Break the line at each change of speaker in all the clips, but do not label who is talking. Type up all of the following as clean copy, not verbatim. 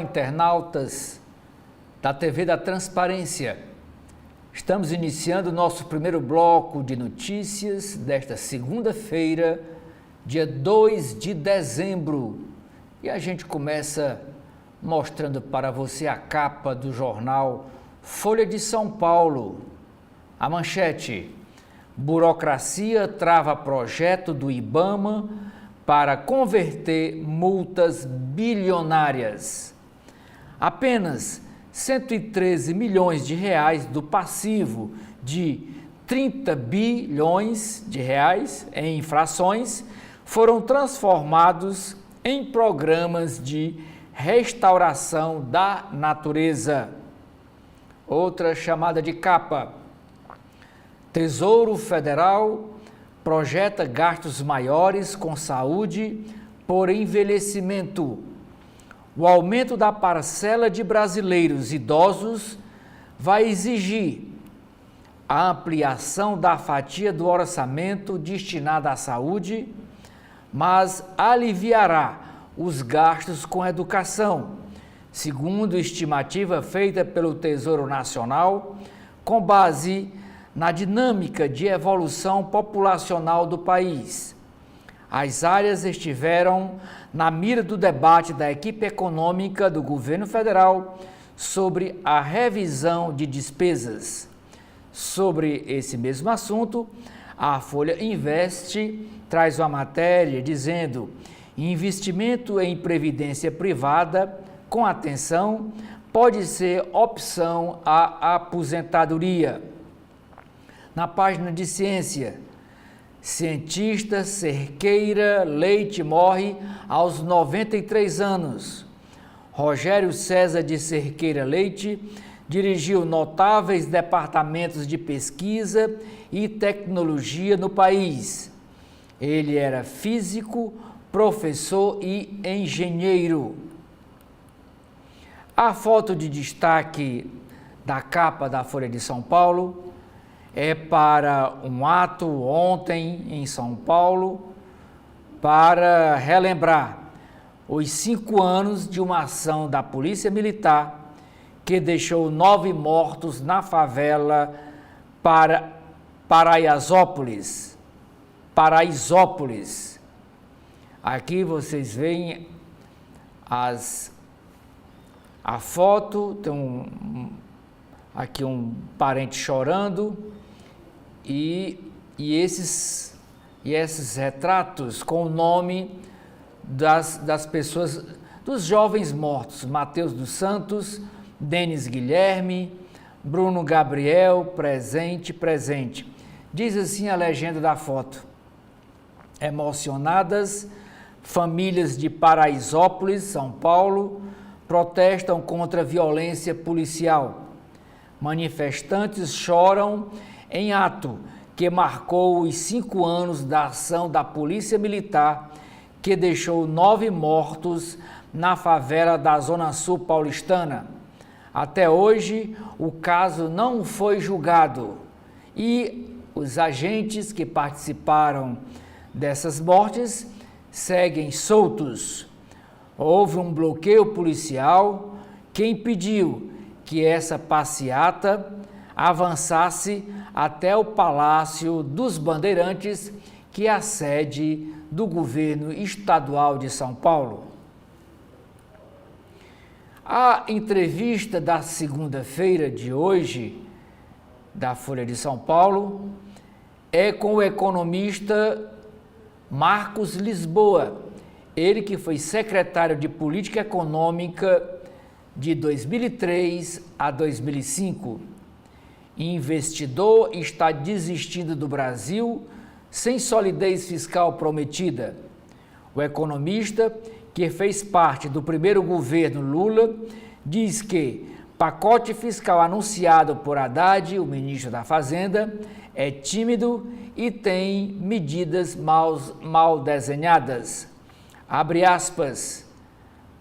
Olá, internautas da TV da Transparência. Estamos iniciando o nosso primeiro bloco de notícias desta segunda-feira, dia 2 de dezembro. E a gente começa mostrando para você a capa do jornal Folha de São Paulo. A manchete: burocracia trava projeto do IBAMA para converter multas bilionárias. Apenas 113 milhões de reais do passivo de 30 bilhões de reais em infrações foram transformados em programas de restauração da natureza. Outra chamada de capa: Tesouro Federal projeta gastos maiores com saúde por envelhecimento. O aumento da parcela de brasileiros idosos vai exigir a ampliação da fatia do orçamento destinada à saúde, mas aliviará os gastos com educação, segundo estimativa feita pelo Tesouro Nacional, com base na dinâmica de evolução populacional do país. As áreas estiveram na mira do debate da equipe econômica do governo federal sobre a revisão de despesas. Sobre esse mesmo assunto, a Folha Investe traz uma matéria dizendo: investimento em previdência privada com atenção pode ser opção à aposentadoria. Na página de ciência, cientista Cerqueira Leite morre aos 93 anos. Rogério César de Cerqueira Leite dirigiu notáveis departamentos de pesquisa e tecnologia no país. Ele era físico, professor e engenheiro. A foto de destaque da capa da Folha de São Paulo é para um ato ontem em São Paulo para relembrar os 5 anos de uma ação da Polícia Militar que deixou 9 mortos na favela Paraisópolis. Aqui vocês veem a foto, tem aqui um parente chorando e esses retratos com o nome das pessoas, dos jovens mortos: Matheus dos Santos, Denis Guilherme, Bruno Gabriel, presente. Diz assim a legenda da foto: emocionadas, famílias de Paraisópolis, São Paulo, protestam contra a violência policial. Manifestantes choram em ato que marcou os 5 anos da ação da Polícia Militar que deixou 9 mortos na favela da Zona Sul paulistana. Até hoje, o caso não foi julgado e os agentes que participaram dessas mortes seguem soltos. Houve um bloqueio policial que impediu que essa passeata avançasse até o Palácio dos Bandeirantes, que é a sede do governo estadual de São Paulo. A entrevista da segunda-feira de hoje, da Folha de São Paulo, é com o economista Marcos Lisboa, ele que foi secretário de Política Econômica de 2003 a 2005. Investidor está desistindo do Brasil sem solidez fiscal prometida. O economista, que fez parte do primeiro governo Lula, diz que pacote fiscal anunciado por Haddad, o ministro da Fazenda, é tímido e tem medidas mal desenhadas. Abre aspas,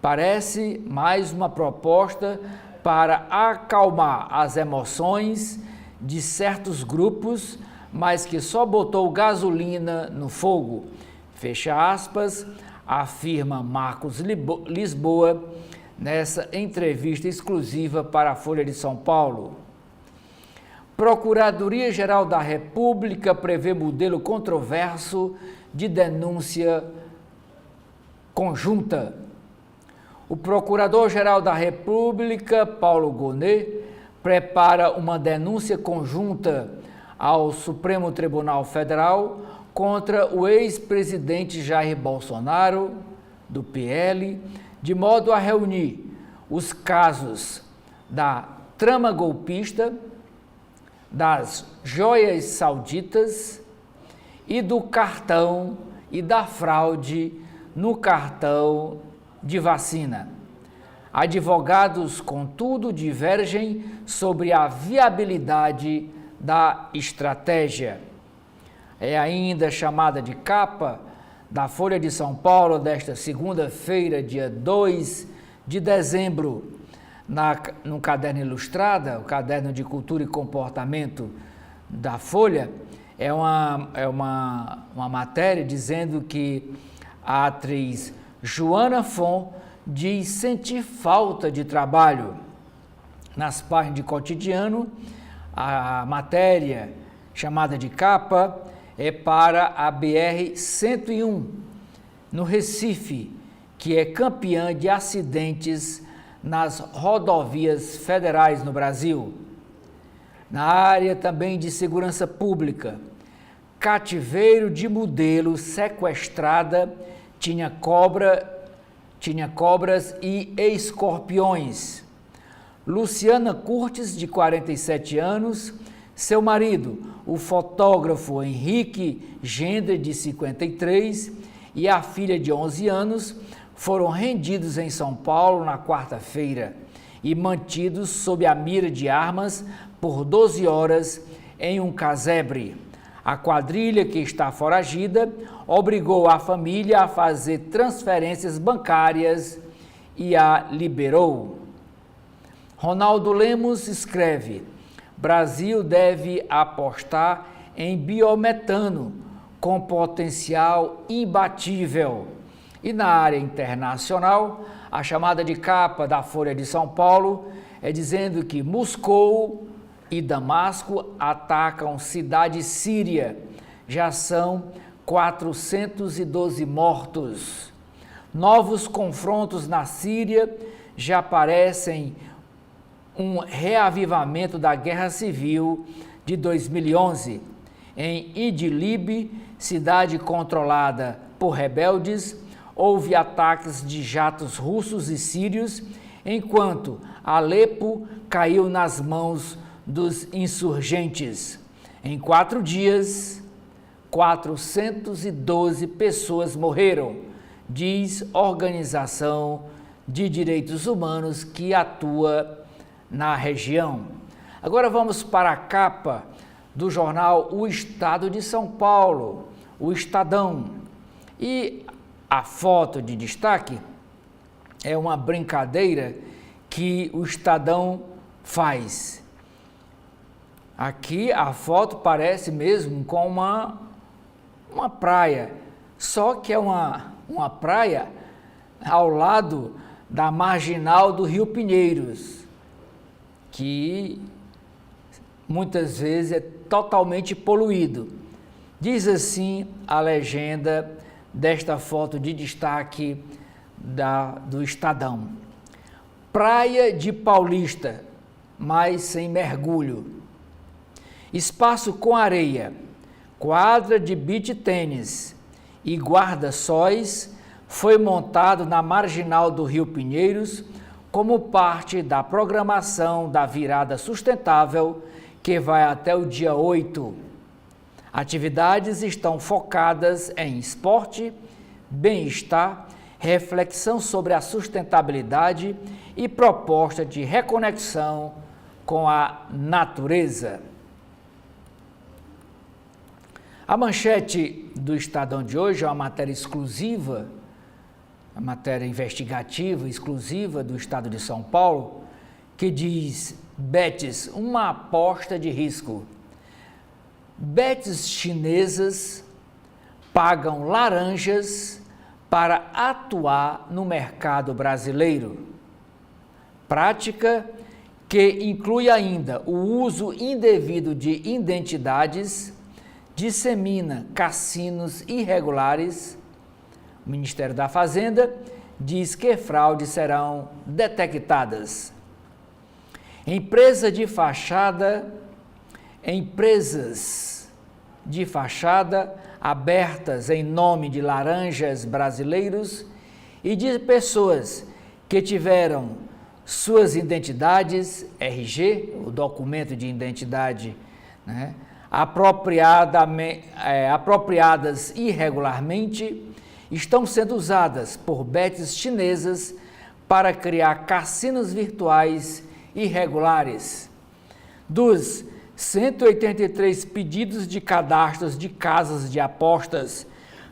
parece mais uma proposta para acalmar as emoções de certos grupos, mas que só botou gasolina no fogo. Fecha aspas, afirma Marcos Lisboa, nessa entrevista exclusiva para a Folha de São Paulo. Procuradoria-Geral da República prevê modelo controverso de denúncia conjunta. O Procurador-Geral da República, Paulo Gonet, prepara uma denúncia conjunta ao Supremo Tribunal Federal contra o ex-presidente Jair Bolsonaro, do PL, de modo a reunir os casos da trama golpista, das joias sauditas e do cartão e da fraude no cartão de vacina. Advogados, contudo, divergem sobre a viabilidade da estratégia. É ainda chamada de capa da Folha de São Paulo desta segunda-feira, dia 2 de dezembro, no caderno Ilustrada, o caderno de cultura e comportamento da Folha, é uma matéria dizendo que a atriz Joana Fon diz sentir falta de trabalho. Nas páginas de cotidiano, a matéria chamada de capa é para a BR-101, no Recife, que é campeã de acidentes nas rodovias federais no Brasil. Na área também de segurança pública, cativeiro de modelo sequestrada tinha cobras e escorpiões. Luciana Curtis, de 47 anos, seu marido, o fotógrafo Henrique Gendre, de 53, e a filha de 11 anos, foram rendidos em São Paulo na quarta-feira e mantidos sob a mira de armas por 12 horas em um casebre. A quadrilha, que está foragida, obrigou a família a fazer transferências bancárias e a liberou. Ronaldo Lemos escreve: Brasil deve apostar em biometano com potencial imbatível. E na área internacional, a chamada de capa da Folha de São Paulo é dizendo que Moscou e Damasco atacam cidade síria. Já são 412 mortos. Novos confrontos na Síria já parecem um reavivamento da Guerra Civil de 2011. Em Idlib, cidade controlada por rebeldes, houve ataques de jatos russos e sírios, enquanto Alepo caiu nas mãos dos insurgentes. Em 4 dias, 412 pessoas morreram, diz Organização de Direitos Humanos que atua na região. Agora vamos para a capa do jornal O Estado de São Paulo, o Estadão. E a foto de destaque é uma brincadeira que o Estadão faz. Aqui a foto parece mesmo com uma praia, só que é uma praia ao lado da marginal do Rio Pinheiros, que muitas vezes é totalmente poluído. Diz assim a legenda desta foto de destaque do Estadão: Praia de Paulista, mas sem mergulho. Espaço com areia, quadra de beach tênis e guarda-sóis foi montado na marginal do Rio Pinheiros como parte da programação da Virada Sustentável, que vai até o dia 8. Atividades estão focadas em esporte, bem-estar, reflexão sobre a sustentabilidade e proposta de reconexão com a natureza. A manchete do Estadão de hoje é uma matéria exclusiva, a matéria investigativa exclusiva do Estado de São Paulo, que diz: bets, uma aposta de risco. Bets chinesas pagam laranjas para atuar no mercado brasileiro. prática que inclui ainda o uso indevido de identidades, dissemina cassinos irregulares. O Ministério da Fazenda diz que fraudes serão detectadas. Empresas de fachada abertas em nome de laranjas brasileiros e de pessoas que tiveram suas identidades, RG, o documento de identidade, né, apropriadas irregularmente, estão sendo usadas por bets chinesas para criar cassinos virtuais irregulares. Dos 183 pedidos de cadastros de casas de apostas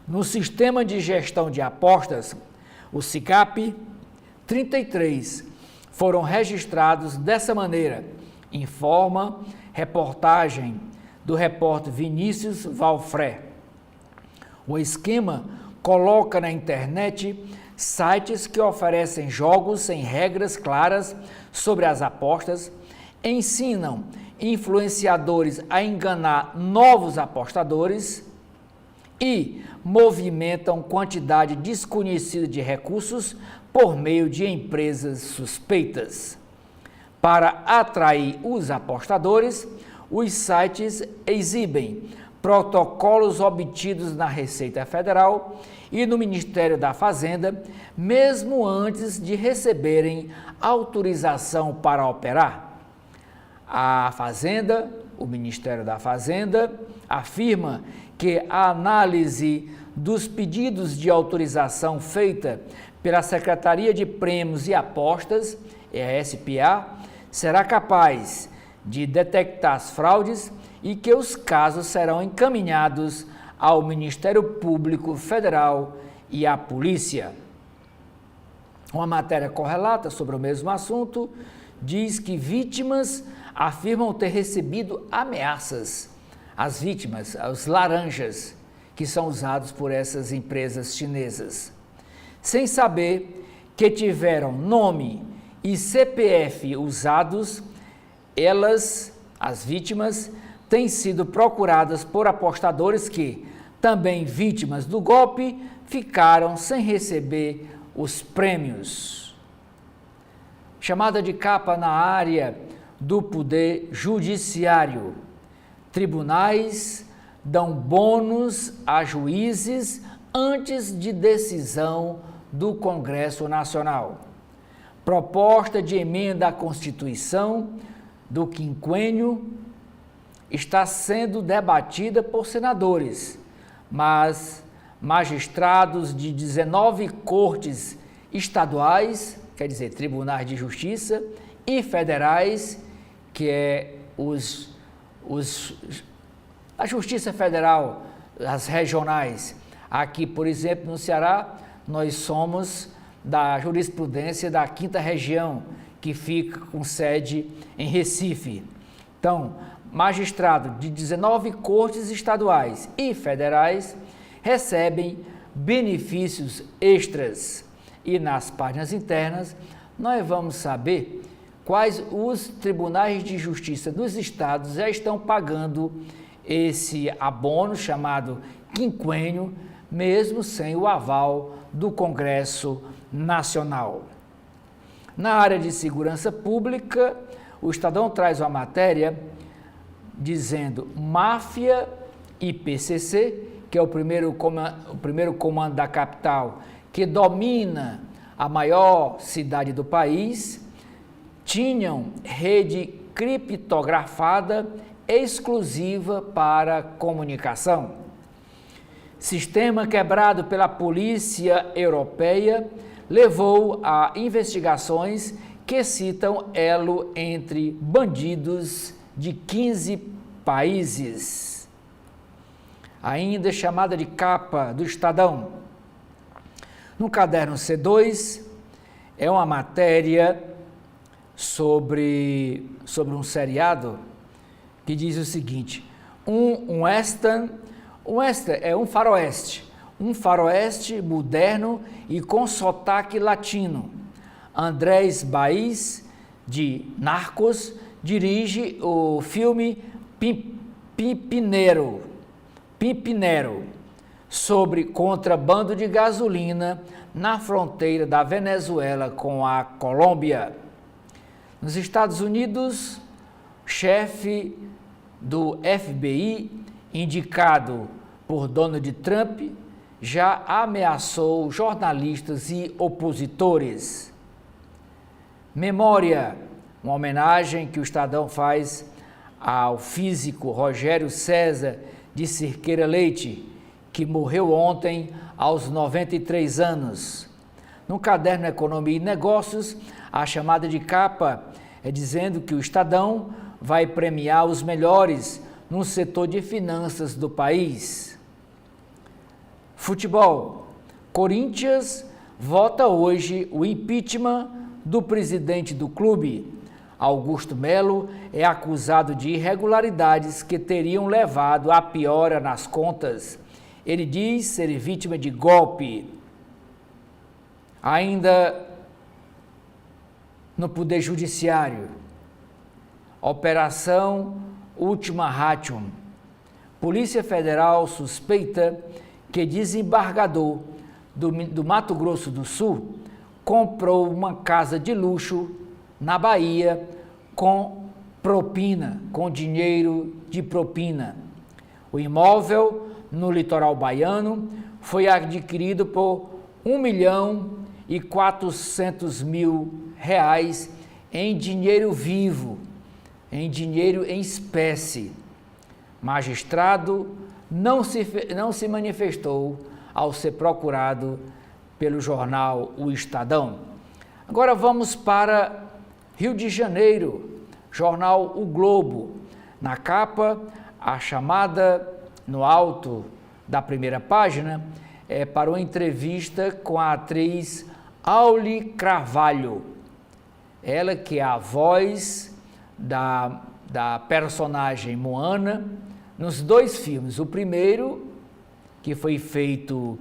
no Sistema de Gestão de Apostas, o SIGAP, 33 foram registrados dessa maneira, informa reportagem do repórter Vinícius Valfré. O esquema coloca na internet sites que oferecem jogos sem regras claras sobre as apostas, ensinam influenciadores a enganar novos apostadores e movimentam quantidade desconhecida de recursos por meio de empresas suspeitas. Para atrair os apostadores, os sites exibem protocolos obtidos na Receita Federal e no Ministério da Fazenda, mesmo antes de receberem autorização para operar. A Fazenda, o Ministério da Fazenda, afirma que a análise dos pedidos de autorização feita pela Secretaria de Prêmios e Apostas, a SPA, será capaz de detectar as fraudes e que os casos serão encaminhados ao Ministério Público Federal e à Polícia. Uma matéria correlata sobre o mesmo assunto diz que vítimas afirmam ter recebido ameaças. As vítimas, os laranjas, que são usados por essas empresas chinesas, sem saber que tiveram nome e CPF usados, as vítimas, têm sido procuradas por apostadores que, também vítimas do golpe, ficaram sem receber os prêmios. Chamada de capa na área do Poder Judiciário. Tribunais dão bônus a juízes antes de decisão do Congresso Nacional. Proposta de emenda à Constituição do quinquênio está sendo debatida por senadores, mas magistrados de 19 cortes estaduais, quer dizer, tribunais de justiça, e federais, que é a Justiça Federal, as regionais. Aqui, por exemplo, no Ceará, nós somos da jurisprudência da 5ª Região, que fica com sede em Recife. Então, magistrados de 19 cortes estaduais e federais recebem benefícios extras. E nas páginas internas, nós vamos saber quais os tribunais de justiça dos estados já estão pagando esse abono chamado quinquênio, mesmo sem o aval do Congresso Nacional. Na área de segurança pública, o Estadão traz uma matéria dizendo máfia e PCC, que é o primeiro comando da capital, que domina a maior cidade do país, tinham rede criptografada exclusiva para comunicação. Sistema quebrado pela polícia europeia levou a investigações que citam elo entre bandidos de 15 países. Ainda chamada de capa do Estadão. No caderno C2, é uma matéria sobre um seriado que diz o seguinte: um western é um faroeste moderno e com sotaque latino. Andrés Baiz de Narcos, dirige o filme Pimpinero, sobre contrabando de gasolina na fronteira da Venezuela com a Colômbia. Nos Estados Unidos, chefe do FBI, indicado por Donald Trump, já ameaçou jornalistas e opositores. Memória, uma homenagem que o Estadão faz ao físico Rogério César de Cerqueira Leite, que morreu ontem aos 93 anos. No caderno Economia e Negócios, a chamada de capa é dizendo que o Estadão vai premiar os melhores no setor de finanças do país. Futebol. Corinthians vota hoje o impeachment do presidente do clube. Augusto Melo é acusado de irregularidades que teriam levado à piora nas contas. Ele diz ser vítima de golpe. Ainda no Poder Judiciário, Operação Ultima Ratio. Polícia Federal suspeita que desembargador do Mato Grosso do Sul comprou uma casa de luxo na Bahia com dinheiro de propina. O imóvel no litoral baiano foi adquirido por R$1.400.000 em dinheiro vivo, em dinheiro em espécie. Magistrado não se manifestou ao ser procurado pelo jornal O Estadão. Agora vamos para Rio de Janeiro, jornal O Globo. Na capa, a chamada no alto da primeira página é para uma entrevista com a atriz Auli Carvalho. Ela que é a voz da personagem Moana nos dois filmes. O primeiro, que foi feito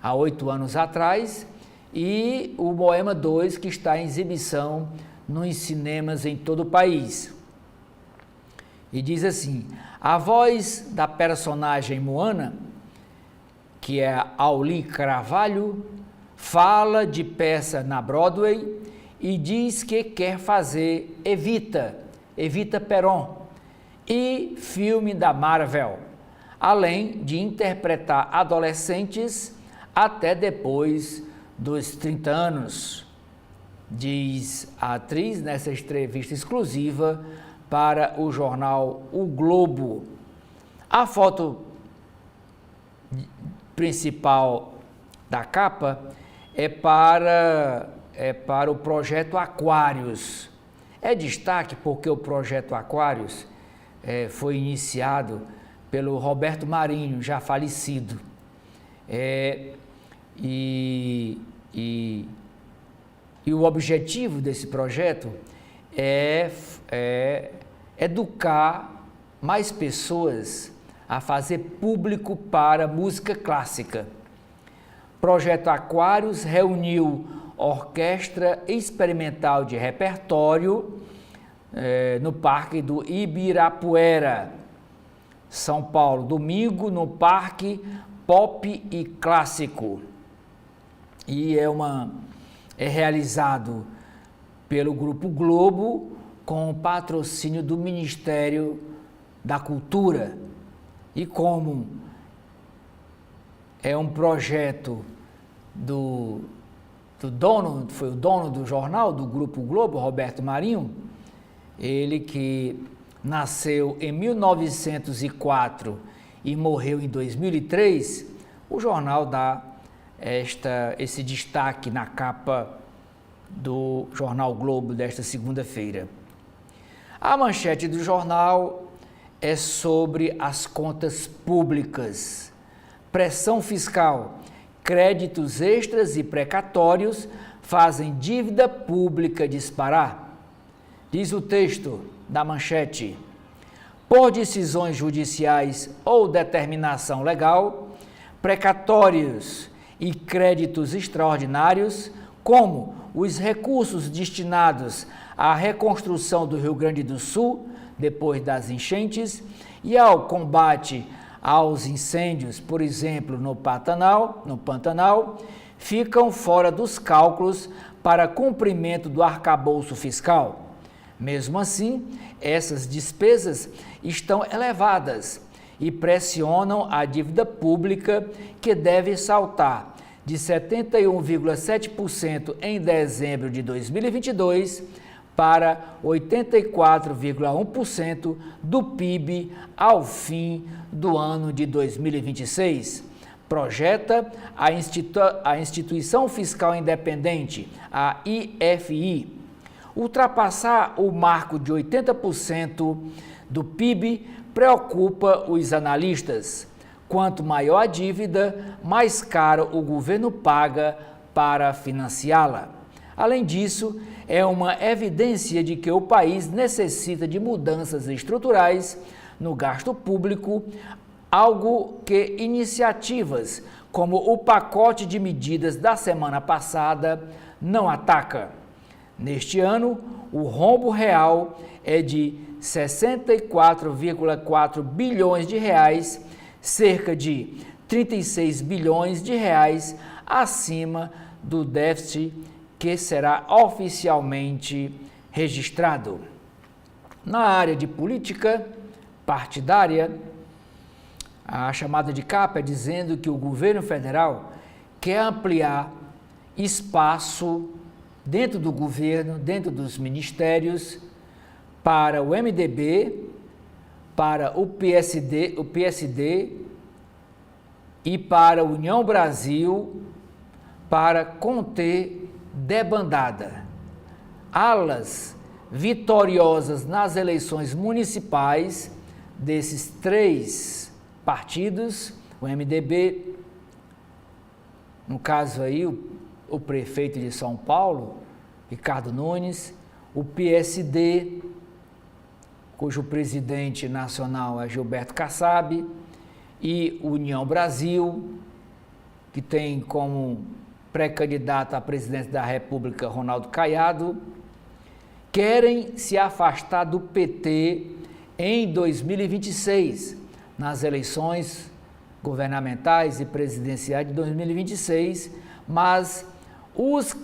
há 8 anos atrás, e o Moema 2, que está em exibição nos cinemas em todo o país. E diz assim: a voz da personagem Moana, que é Auli Carvalho, fala de peça na Broadway e diz que quer fazer Evita Peron e filme da Marvel, além de interpretar adolescentes até depois dos 30 anos, diz a atriz nessa entrevista exclusiva para o jornal O Globo. A foto principal da capa é para o projeto Aquários. É destaque porque o projeto Aquários foi iniciado pelo Roberto Marinho, já falecido. E o objetivo desse projeto é educar mais pessoas a fazer público para música clássica. Projeto Aquários reuniu Orquestra Experimental de Repertório no Parque do Ibirapuera, São Paulo, domingo no Parque Pop e Clássico. E é realizado pelo Grupo Globo com o patrocínio do Ministério da Cultura. E como é um projeto foi o dono do jornal, do Grupo Globo, Roberto Marinho, ele que nasceu em 1904 e morreu em 2003, o jornal dá esse destaque na capa do jornal Globo desta segunda-feira. A manchete do jornal é sobre as contas públicas. Pressão fiscal, créditos extras e precatórios fazem dívida pública disparar. Diz o texto da manchete: por decisões judiciais ou determinação legal, precatórios e créditos extraordinários, como os recursos destinados à reconstrução do Rio Grande do Sul depois das enchentes e ao combate aos incêndios, por exemplo, no Pantanal, ficam fora dos cálculos para cumprimento do arcabouço fiscal. Mesmo assim, essas despesas estão elevadas e pressionam a dívida pública, que deve saltar de 71,7% em dezembro de 2022 para 84,1% do PIB ao fim do ano de 2026. Projeta a Instituição Fiscal Independente, a IFI. Ultrapassar o marco de 80% do PIB preocupa os analistas. Quanto maior a dívida, mais caro o governo paga para financiá-la. Além disso, é uma evidência de que o país necessita de mudanças estruturais no gasto público, algo que iniciativas como o pacote de medidas da semana passada não ataca. Neste ano, o rombo real é de 64,4 bilhões de reais, cerca de 36 bilhões de reais acima do déficit que será oficialmente registrado. Na área de política partidária, a chamada de capa é dizendo que o governo federal quer ampliar espaço dentro do governo, dentro dos ministérios, para o MDB, para o PSD e para a União Brasil, para conter debandada. Alas vitoriosas nas eleições municipais desses três partidos, o MDB, no caso aí o prefeito de São Paulo, Ricardo Nunes, o PSD, cujo presidente nacional é Gilberto Kassab, e União Brasil, que tem como pré-candidato à presidência da República Ronaldo Caiado, querem se afastar do PT em 2026, nas eleições governamentais e presidenciais de 2026, mas os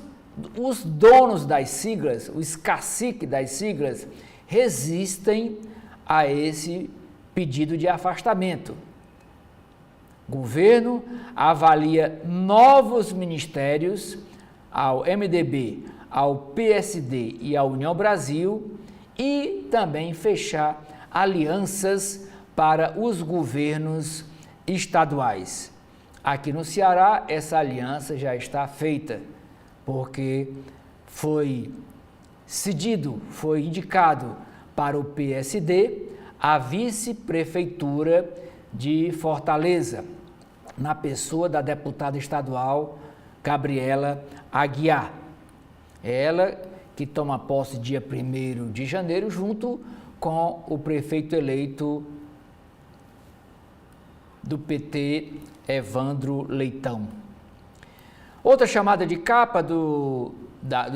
donos das siglas, os caciques das siglas, resistem a esse pedido de afastamento. O governo avalia novos ministérios ao MDB, ao PSD e à União Brasil e também fechar alianças para os governos estaduais. Aqui no Ceará, essa aliança já está feita, porque foi cedido, foi indicado para o PSD a vice-prefeitura de Fortaleza, na pessoa da deputada estadual Gabriela Aguiar. Ela que toma posse dia 1º de janeiro, junto com o prefeito eleito do PT, Evandro Leitão. Outra chamada de capa do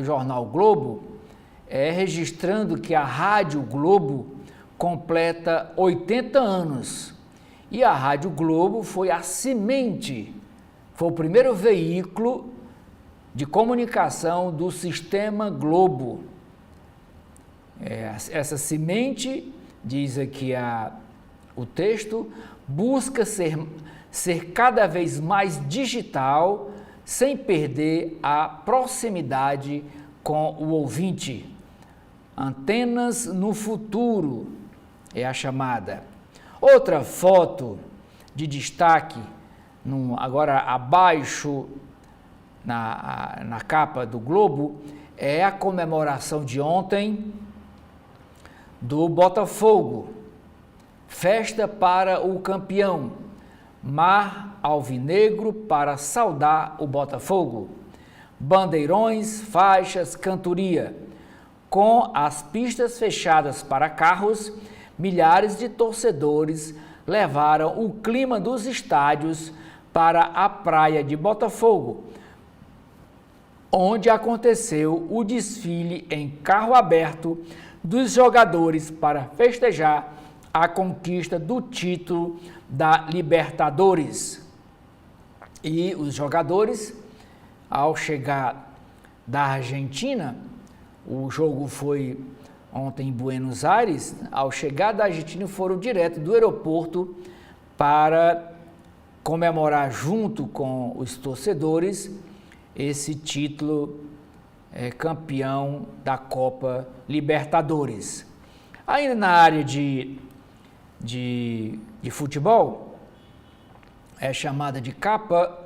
jornal Globo é registrando que a Rádio Globo completa 80 anos. E a Rádio Globo foi a semente, foi o primeiro veículo de comunicação do Sistema Globo. Essa semente, diz aqui o texto, busca ser cada vez mais digital, sem perder a proximidade com o ouvinte. Antenas no futuro é a chamada. Outra foto de destaque, agora abaixo na capa do Globo, é a comemoração de ontem do Botafogo. Festa para o campeão, mar alvinegro para saudar o Botafogo. Bandeirões, faixas, cantoria. Com as pistas fechadas para carros, milhares de torcedores levaram o clima dos estádios para a praia de Botafogo, onde aconteceu o desfile em carro aberto dos jogadores para festejar a conquista do título da Libertadores. E os jogadores, ao chegar da Argentina, o jogo foi ontem em Buenos Aires, ao chegar da Argentina foram direto do aeroporto para comemorar junto com os torcedores esse título campeão da Copa Libertadores. Ainda na área de futebol, é chamada de capa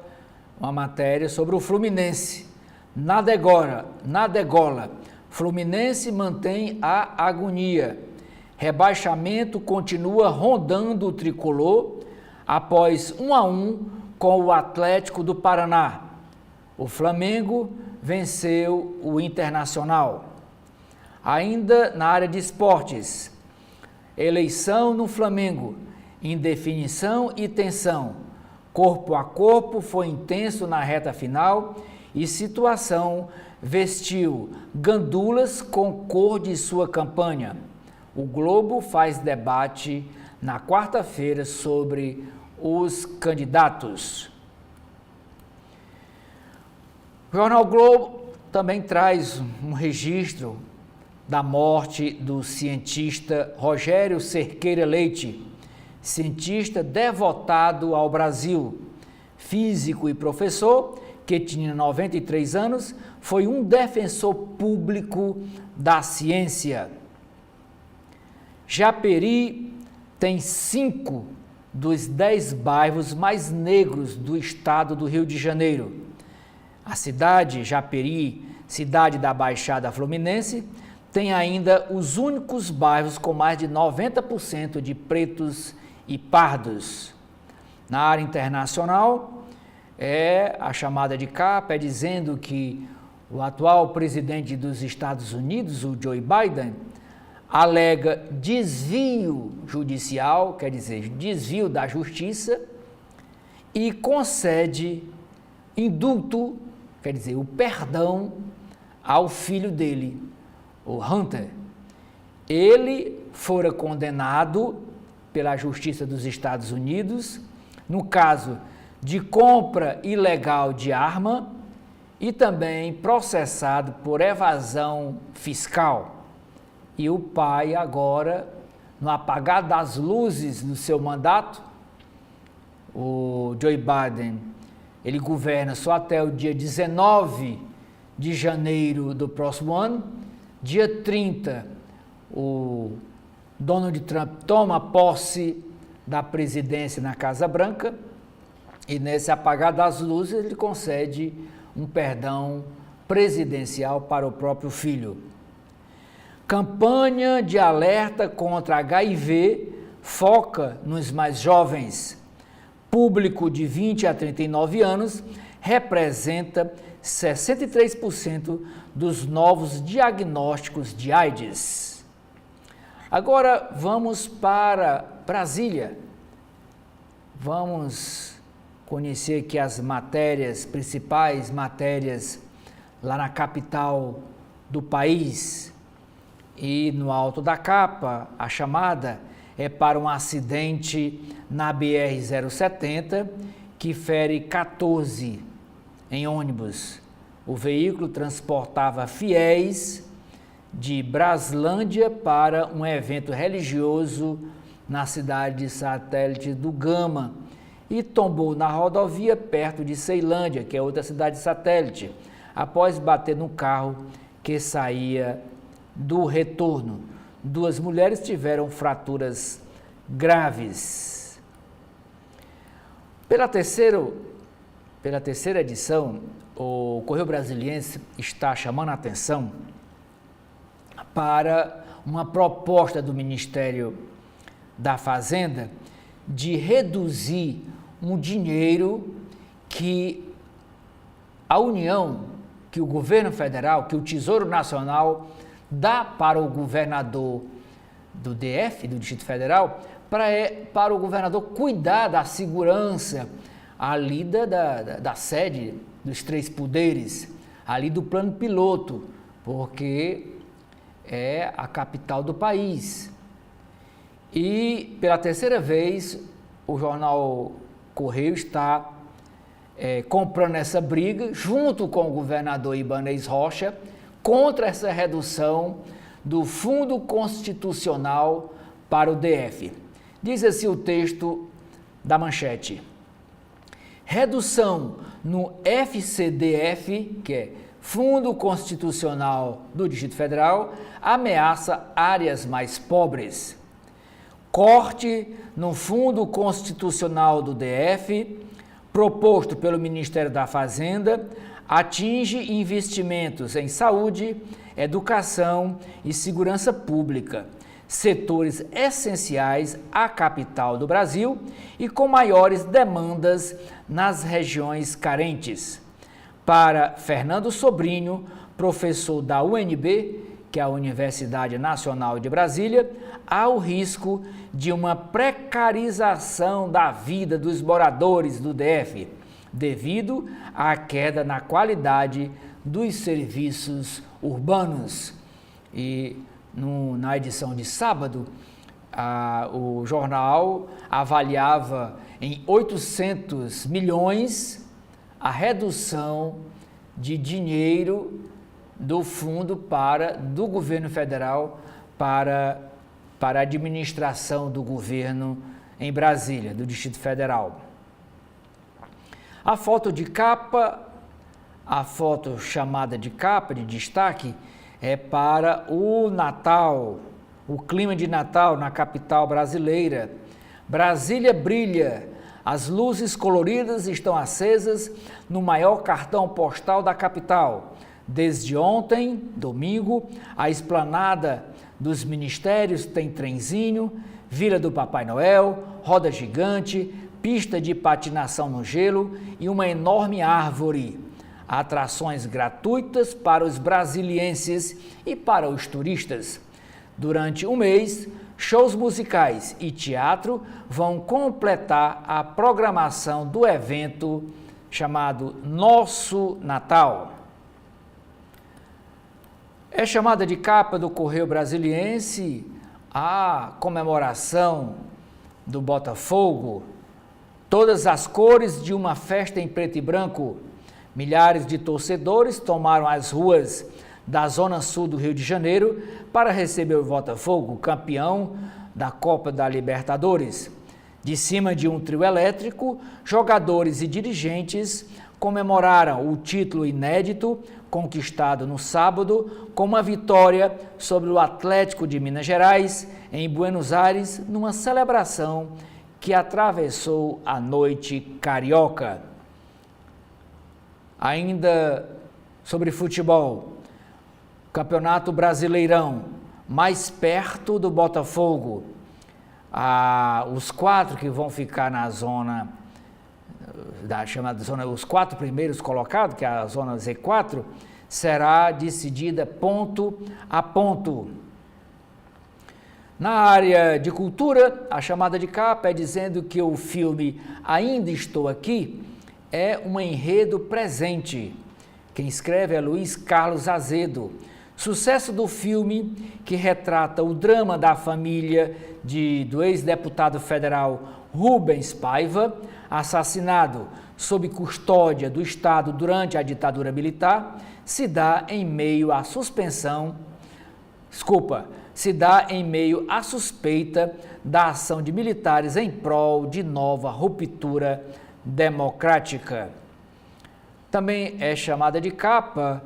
uma matéria sobre o Fluminense. Nada é gola. Fluminense mantém a agonia. Rebaixamento continua rondando o tricolor após 1-1 com o Atlético do Paraná. O Flamengo venceu o Internacional. Ainda na área de esportes, eleição no Flamengo, indefinição e tensão. Corpo a corpo foi intenso na reta final e situação vestiu gandulas com cor de sua campanha. O Globo faz debate na quarta-feira sobre os candidatos. O Jornal Globo também traz um registro da morte do cientista Rogério Cerqueira Leite, cientista devotado ao Brasil, físico e professor, que tinha 93 anos, foi um defensor público da ciência. Japeri tem 5 dos 10 bairros mais negros do estado do Rio de Janeiro. A cidade Japeri, cidade da Baixada Fluminense, tem ainda os únicos bairros com mais de 90% de pretos e pardos. Na área internacional, a chamada de capa dizendo que o atual presidente dos Estados Unidos, o Joe Biden, alega desvio judicial, quer dizer, desvio da justiça, e concede indulto, quer dizer, o perdão ao filho dele, o Hunter. Ele fora condenado pela Justiça dos Estados Unidos, no caso de compra ilegal de arma e também processado por evasão fiscal. E o pai agora, no apagar das luzes do seu mandato, o Joe Biden, ele governa só até o dia 19 de janeiro do próximo ano. Dia 30, o Donald Trump toma posse da presidência na Casa Branca e nesse apagar das luzes ele concede um perdão presidencial para o próprio filho. Campanha de alerta contra HIV foca nos mais jovens. Público de 20 a 39 anos representa 63% dos novos diagnósticos de AIDS. Agora vamos para Brasília. Vamos conhecer aqui as principais matérias lá na capital do país. E no alto da capa, a chamada é para um acidente na BR-070 que fere 14 em ônibus. O veículo transportava fiéis de Braslândia para um evento religioso na cidade de satélite do Gama e tombou na rodovia perto de Ceilândia, que é outra cidade satélite, após bater no carro que saía do retorno. 2 mulheres tiveram fraturas graves. Pela terceira edição, o Correio Brasiliense está chamando a atenção para uma proposta do Ministério da Fazenda de reduzir um dinheiro que a União, que o governo federal, que o Tesouro Nacional dá para o governador do DF, do Distrito Federal, para o governador cuidar da segurança ali da sede dos 3 poderes. ali do plano piloto, porque é a capital do país. E pela terceira vez, o jornal Correio está comprando essa briga, junto com o governador Ibanez Rocha, contra essa redução do Fundo Constitucional para o DF. Diz assim o texto da manchete: redução no FCDF, que é Fundo Constitucional do Distrito Federal, ameaça áreas mais pobres. Corte no Fundo Constitucional do DF, proposto pelo Ministério da Fazenda, atinge investimentos em saúde, educação e segurança pública, setores essenciais à capital do Brasil e com maiores demandas nas regiões carentes. Para Fernando Sobrinho, professor da UNB, que é a Universidade Nacional de Brasília, há o risco de uma precarização da vida dos moradores do DF, devido à queda na qualidade dos serviços urbanos. E na edição de sábado, o jornal avaliava em 800 milhões a redução de dinheiro do fundo do governo federal para a administração do governo em Brasília, do Distrito Federal. A foto de capa, a foto chamada de capa, de destaque, é para o Natal, o clima de Natal na capital brasileira. Brasília brilha, as luzes coloridas estão acesas no maior cartão postal da capital. Desde ontem, domingo, a esplanada dos ministérios tem trenzinho, Vila do Papai Noel, roda gigante, pista de patinação no gelo e uma enorme árvore. Atrações gratuitas para os brasilienses e para os turistas. Durante um mês, shows musicais e teatro vão completar a programação do evento chamado Nosso Natal. É chamada de capa do Correio Brasiliense a comemoração do Botafogo, todas as cores de uma festa em preto e branco. Milhares de torcedores tomaram as ruas da zona sul do Rio de Janeiro para receber o Botafogo, campeão da Copa da Libertadores. De cima de um trio elétrico, jogadores e dirigentes comemoraram o título inédito conquistado no sábado com uma vitória sobre o Atlético de Minas Gerais em Buenos Aires, numa celebração que atravessou a noite carioca. Ainda sobre futebol, Campeonato Brasileirão, mais perto do Botafogo. Os 4 que vão ficar na zona da chamada zona, os 4 primeiros colocados, que é a zona Z4, será decidida ponto a ponto. Na área de cultura, a chamada de capa é dizendo que o filme Ainda Estou Aqui é um enredo presente. Quem escreve é Luiz Carlos Azedo. Sucesso do filme, que retrata o drama da família do ex-deputado federal Rubens Paiva, assassinado sob custódia do Estado durante a ditadura militar, se dá em meio à suspeita da ação de militares em prol de nova ruptura democrática. Também é chamada de capa,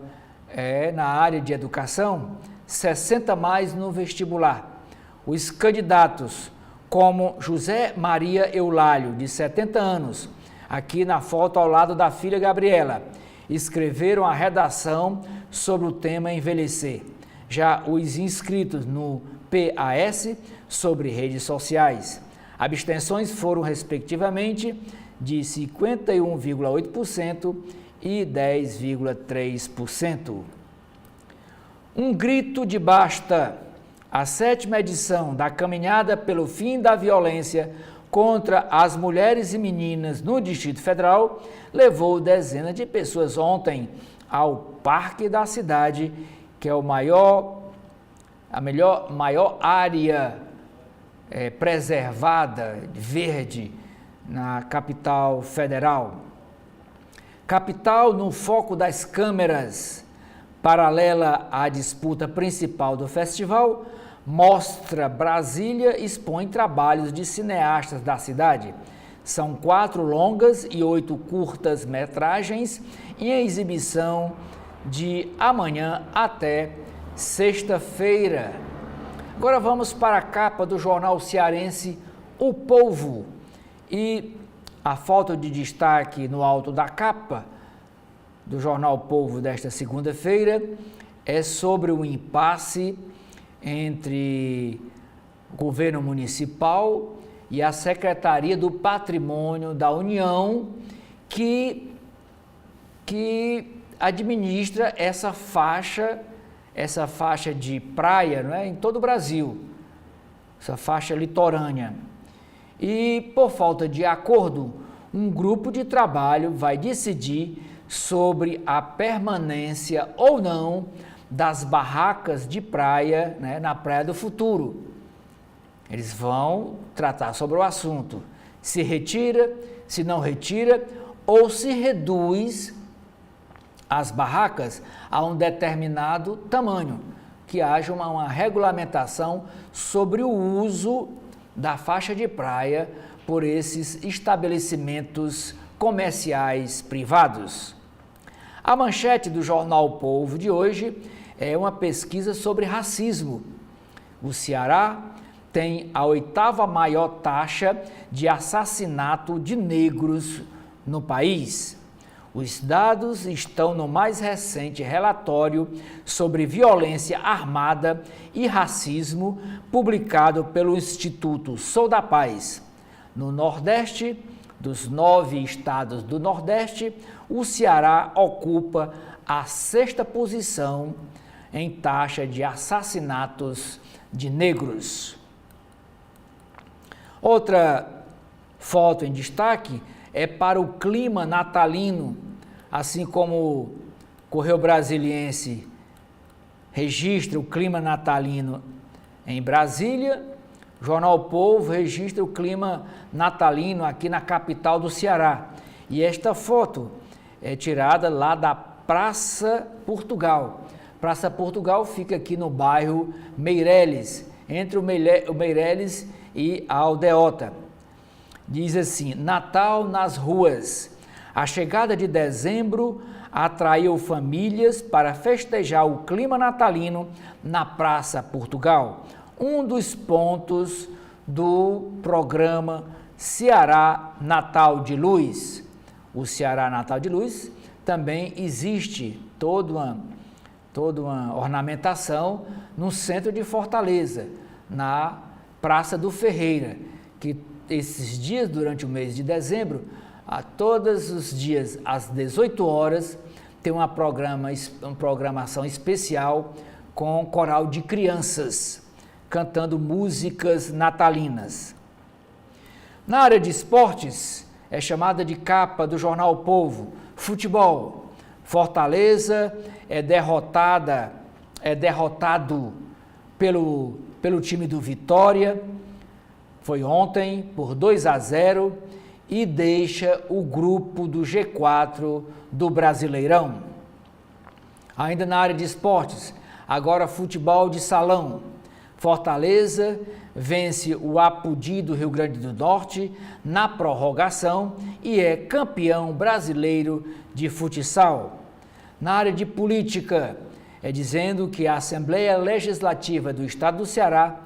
na área de educação, 60 mais no vestibular. Os candidatos, como José Maria Eulálio, de 70 anos, aqui na foto ao lado da filha Gabriela, escreveram a redação sobre o tema envelhecer. Já os inscritos no PAS sobre redes sociais. Abstenções foram, respectivamente, de 51,8% e 10,3%. Um grito de basta. A 7ª edição da Caminhada pelo Fim da Violência contra as mulheres e meninas no Distrito Federal levou dezenas de pessoas ontem ao Parque da Cidade, que é a maior área preservada, verde, na capital federal. Capital no foco das câmeras, paralela à disputa principal do festival, Mostra Brasília expõe trabalhos de cineastas da cidade. São 4 longas e 8 curtas-metragens em exibição de amanhã até sexta-feira. Agora vamos para a capa do jornal cearense O Povo. E a foto de destaque no alto da capa do jornal O Povo desta segunda-feira é sobre o impasse entre o governo municipal e a Secretaria do Patrimônio da União, que administra essa faixa de praia, não é, em todo o Brasil, essa faixa litorânea. E, por falta de acordo, um grupo de trabalho vai decidir sobre a permanência ou não das barracas de praia, né, na Praia do Futuro. Eles vão tratar sobre o assunto, se retira, se não retira, ou se reduz as barracas a um determinado tamanho, que haja uma regulamentação sobre o uso da faixa de praia por esses estabelecimentos comerciais privados. A manchete do jornal O Povo de hoje é uma pesquisa sobre racismo. O Ceará tem a 8ª maior taxa de assassinato de negros no país. Os dados estão no mais recente relatório sobre violência armada e racismo, publicado pelo Instituto Sou da Paz. No Nordeste, dos 9 estados do Nordeste, o Ceará ocupa a 6ª posição em taxa de assassinatos de negros. Outra foto em destaque é para o clima natalino, assim como o Correio Brasiliense registra o clima natalino em Brasília, o Jornal O Povo registra o clima natalino aqui na capital do Ceará. E esta foto é tirada lá da Praça Portugal. Praça Portugal fica aqui no bairro Meireles, entre o Meireles e a Aldeota. Diz assim: Natal nas ruas. A chegada de dezembro atraiu famílias para festejar o clima natalino na Praça Portugal, um dos pontos do programa Ceará Natal de Luz. O Ceará Natal de Luz também existe toda uma ornamentação no centro de Fortaleza, na Praça do Ferreira, que esses dias, durante o mês de dezembro, a todos os dias, às 18 horas, tem uma programação especial com coral de crianças, cantando músicas natalinas. Na área de esportes, é chamada de capa do jornal O Povo, futebol. Fortaleza é derrotado pelo time do Vitória, foi ontem por 2-0 e deixa o grupo do G4 do Brasileirão. Ainda na área de esportes, agora futebol de salão. Fortaleza vence o Apodi do Rio Grande do Norte na prorrogação e é campeão brasileiro de futsal. Na área de política, é dizendo que a Assembleia Legislativa do Estado do Ceará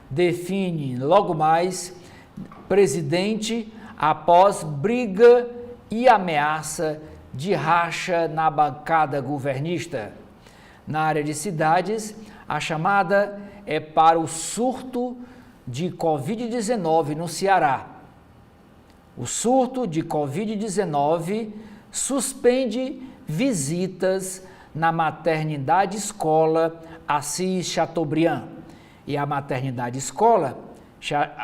define logo mais presidente após briga e ameaça de racha na bancada governista. Na área de cidades, a chamada é para o surto de Covid-19 no Ceará. O surto de Covid-19 suspende visitas na maternidade escola Assis Chateaubriand. E a maternidade escola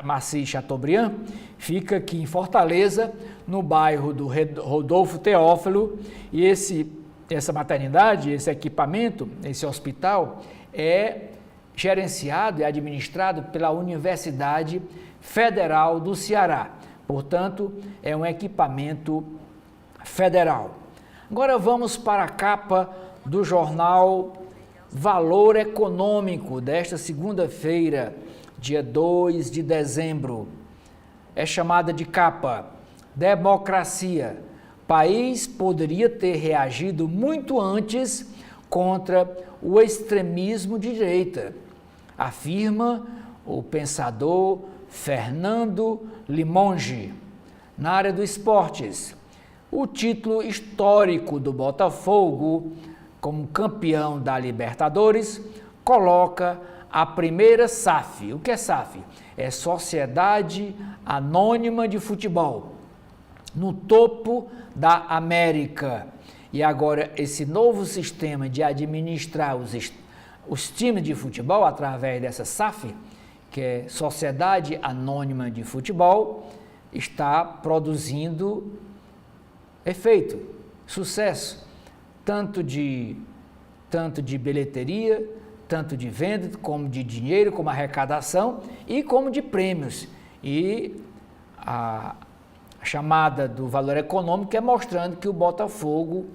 Maci Chateaubriand, fica aqui em Fortaleza, no bairro do Rodolfo Teófilo, e essa maternidade, esse equipamento, esse hospital é gerenciado e administrado pela Universidade Federal do Ceará. Portanto, é um equipamento federal. Agora vamos para a capa do jornal Valor Econômico desta segunda-feira, dia 2 de dezembro. É chamada de capa Democracia. País poderia ter reagido muito antes contra o extremismo de direita, afirma o pensador Fernando Limonge. Na área dos esportes, o título histórico do Botafogo como campeão da Libertadores coloca a primeira SAF. O que é SAF? É Sociedade Anônima de Futebol, no topo da América. E agora esse novo sistema de administrar os times de futebol através dessa SAF, que é Sociedade Anônima de Futebol, está produzindo efeito, sucesso, tanto de bilheteria, tanto de venda, como de dinheiro, como arrecadação e como de prêmios. E a chamada do Valor Econômico é mostrando que o Botafogo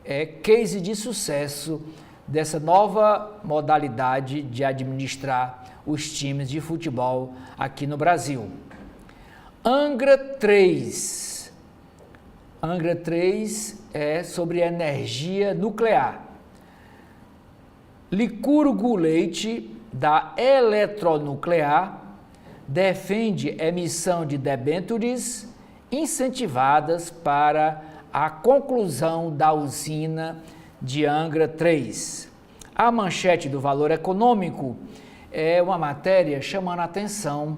é case de sucesso dessa nova modalidade de administrar os times de futebol aqui no Brasil. Angra 3. Angra 3 é sobre energia nuclear. Licurgo Leite, da Eletronuclear, defende emissão de debêntures incentivadas para a conclusão da usina de Angra 3. A manchete do Valor Econômico é uma matéria chamando a atenção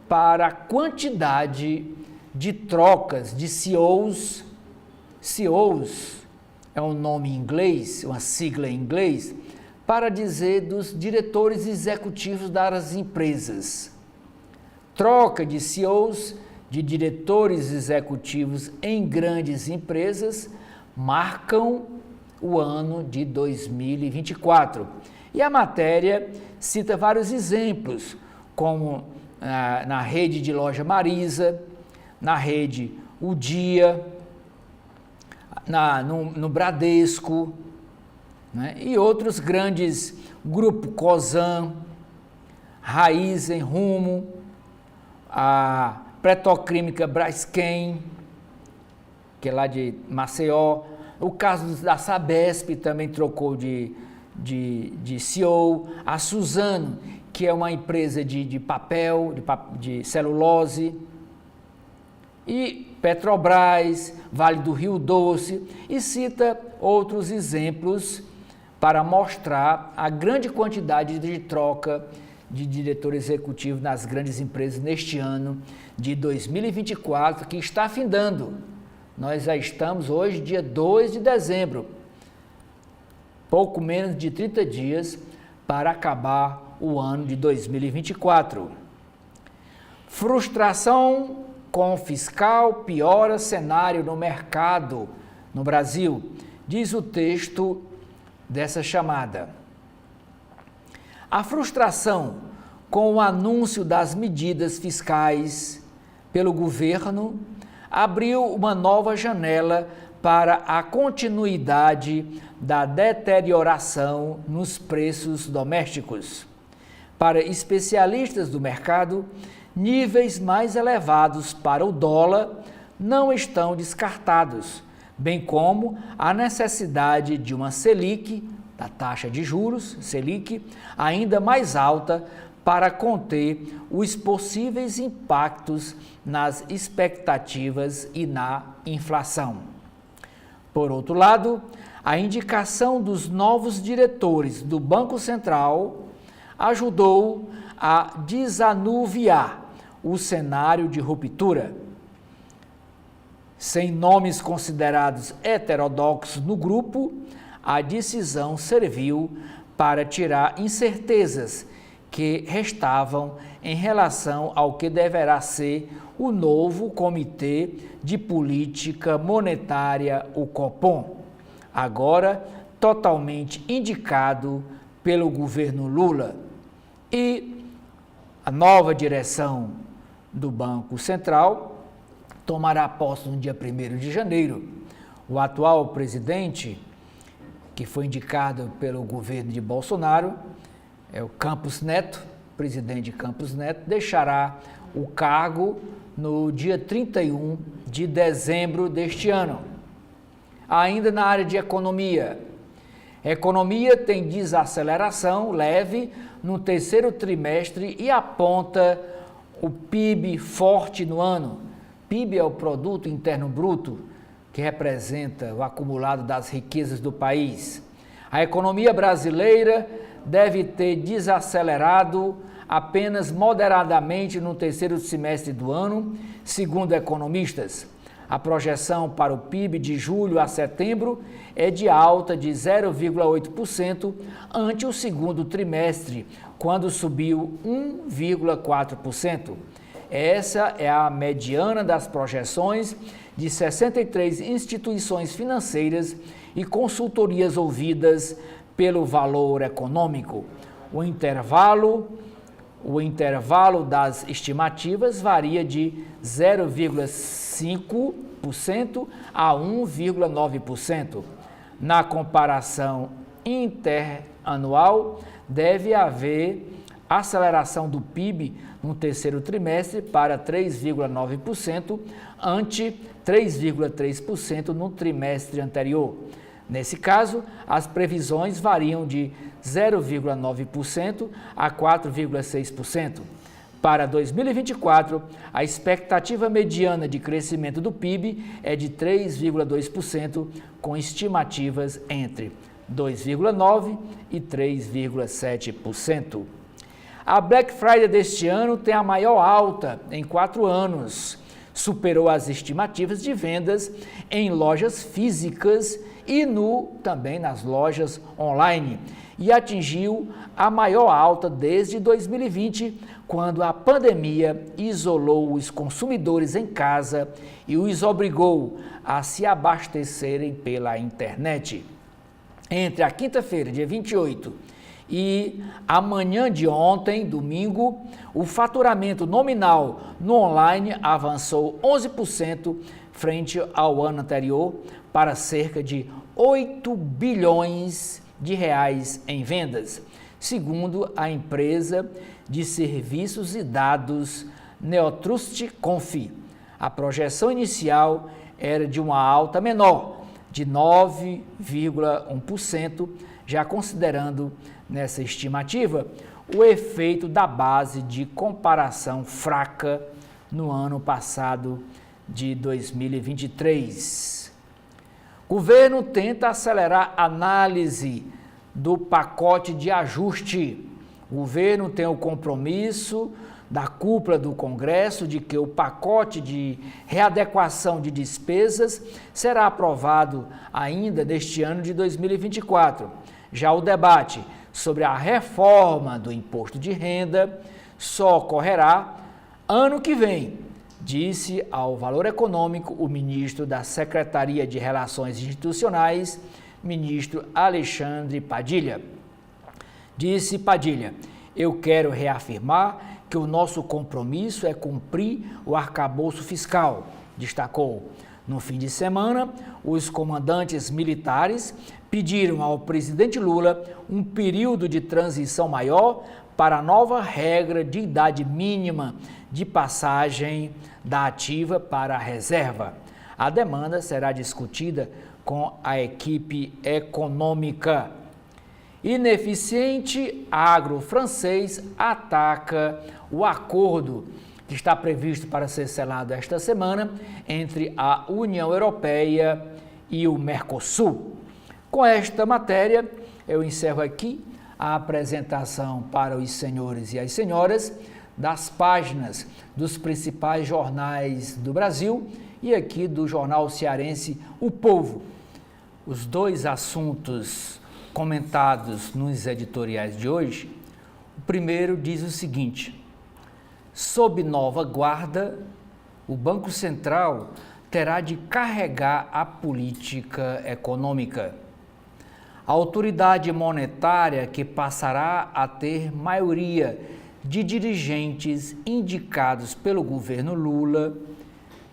para a quantidade de trocas de CEOs. CEOs é um nome em inglês, uma sigla em inglês, para dizer dos diretores executivos das empresas. Troca de CEOs, de diretores executivos em grandes empresas, marcam o ano de 2024. E a matéria cita vários exemplos, como na rede de loja Marisa, na rede O Dia, no Bradesco, né? E outros grandes, Grupo Cosan, Raízen, Rumo, a Petroquímica Braskem, que é lá de Maceió. O caso da Sabesp também trocou de CEO. A Suzano, que é uma empresa de papel, de celulose. E Petrobras, Vale do Rio Doce, e cita outros exemplos para mostrar a grande quantidade de troca de diretor executivo nas grandes empresas neste ano de 2024, que está findando. Nós já estamos hoje, dia 2 de dezembro, pouco menos de 30 dias para acabar o ano de 2024. Frustração com o fiscal piora cenário no mercado no Brasil, diz o texto dessa chamada. A frustração com o anúncio das medidas fiscais pelo governo abriu uma nova janela para a continuidade da deterioração nos preços domésticos. Para especialistas do mercado, níveis mais elevados para o dólar não estão descartados, bem como a necessidade de uma Selic, da taxa de juros, Selic, ainda mais alta para conter os possíveis impactos nas expectativas e na inflação. Por outro lado, a indicação dos novos diretores do Banco Central ajudou a desanuviar o cenário de ruptura. Sem nomes considerados heterodoxos no grupo, a decisão serviu para tirar incertezas que restavam em relação ao que deverá ser o novo Comitê de Política Monetária, o Copom, agora totalmente indicado pelo governo Lula. E a nova direção do Banco Central tomará posse no dia 1º de janeiro. O atual presidente, que foi indicado pelo governo de Bolsonaro, é o Campos Neto, presidente Campos Neto, deixará o cargo no dia 31 de dezembro deste ano. Ainda na área de economia. A economia tem desaceleração leve no terceiro trimestre e aponta o PIB forte no ano. PIB é o Produto Interno Bruto, que representa o acumulado das riquezas do país. A economia brasileira deve ter desacelerado apenas moderadamente no terceiro semestre do ano, segundo economistas. A projeção para o PIB de julho a setembro é de alta de 0,8% ante o segundo trimestre, quando subiu 1,4%. Essa é a mediana das projeções de 63 instituições financeiras e consultorias ouvidas pelo Valor Econômico. O intervalo das estimativas varia de 0,5% a 1,9%. Na comparação interanual, deve haver aceleração do PIB no terceiro trimestre para 3,9%, ante 3,3% no trimestre anterior. Nesse caso, as previsões variam de 0,9% a 4,6%. Para 2024, a expectativa mediana de crescimento do PIB é de 3,2%, com estimativas entre 2,9% e 3,7%. A Black Friday deste ano tem a maior alta em 4 anos. Superou as estimativas de vendas em lojas físicas e também nas lojas online, e atingiu a maior alta desde 2020, quando a pandemia isolou os consumidores em casa e os obrigou a se abastecerem pela internet. Entre a quinta-feira, dia 28, e amanhã de ontem, domingo, o faturamento nominal no online avançou 11% frente ao ano anterior para cerca de 8 bilhões de reais em vendas, segundo a empresa de serviços e dados Neotrust Conf. A projeção inicial era de uma alta menor, de 9,1%, já considerando nessa estimativa o efeito da base de comparação fraca no ano passado de 2023. O governo tenta acelerar a análise do pacote de ajuste. O governo tem o compromisso da cúpula do Congresso de que o pacote de readequação de despesas será aprovado ainda neste ano de 2024. Já o debate sobre a reforma do imposto de renda só ocorrerá ano que vem, disse ao Valor Econômico o ministro da Secretaria de Relações Institucionais, ministro Alexandre Padilha. Disse Padilha: eu quero reafirmar que o nosso compromisso é cumprir o arcabouço fiscal, destacou. No fim de semana, os comandantes militares pediram ao presidente Lula um período de transição maior para a nova regra de idade mínima de passagem da ativa para a reserva. A demanda será discutida com a equipe econômica. Ineficiente agro francês ataca o acordo que está previsto para ser selado esta semana entre a União Europeia e o Mercosul. Com esta matéria, eu encerro aqui a apresentação para os senhores e as senhoras das páginas dos principais jornais do Brasil e aqui do jornal cearense O Povo. Os dois assuntos comentados nos editoriais de hoje: O primeiro diz o seguinte: sob nova guarda, o Banco Central terá de carregar a política econômica. A autoridade monetária, que passará a ter maioria de dirigentes indicados pelo governo Lula,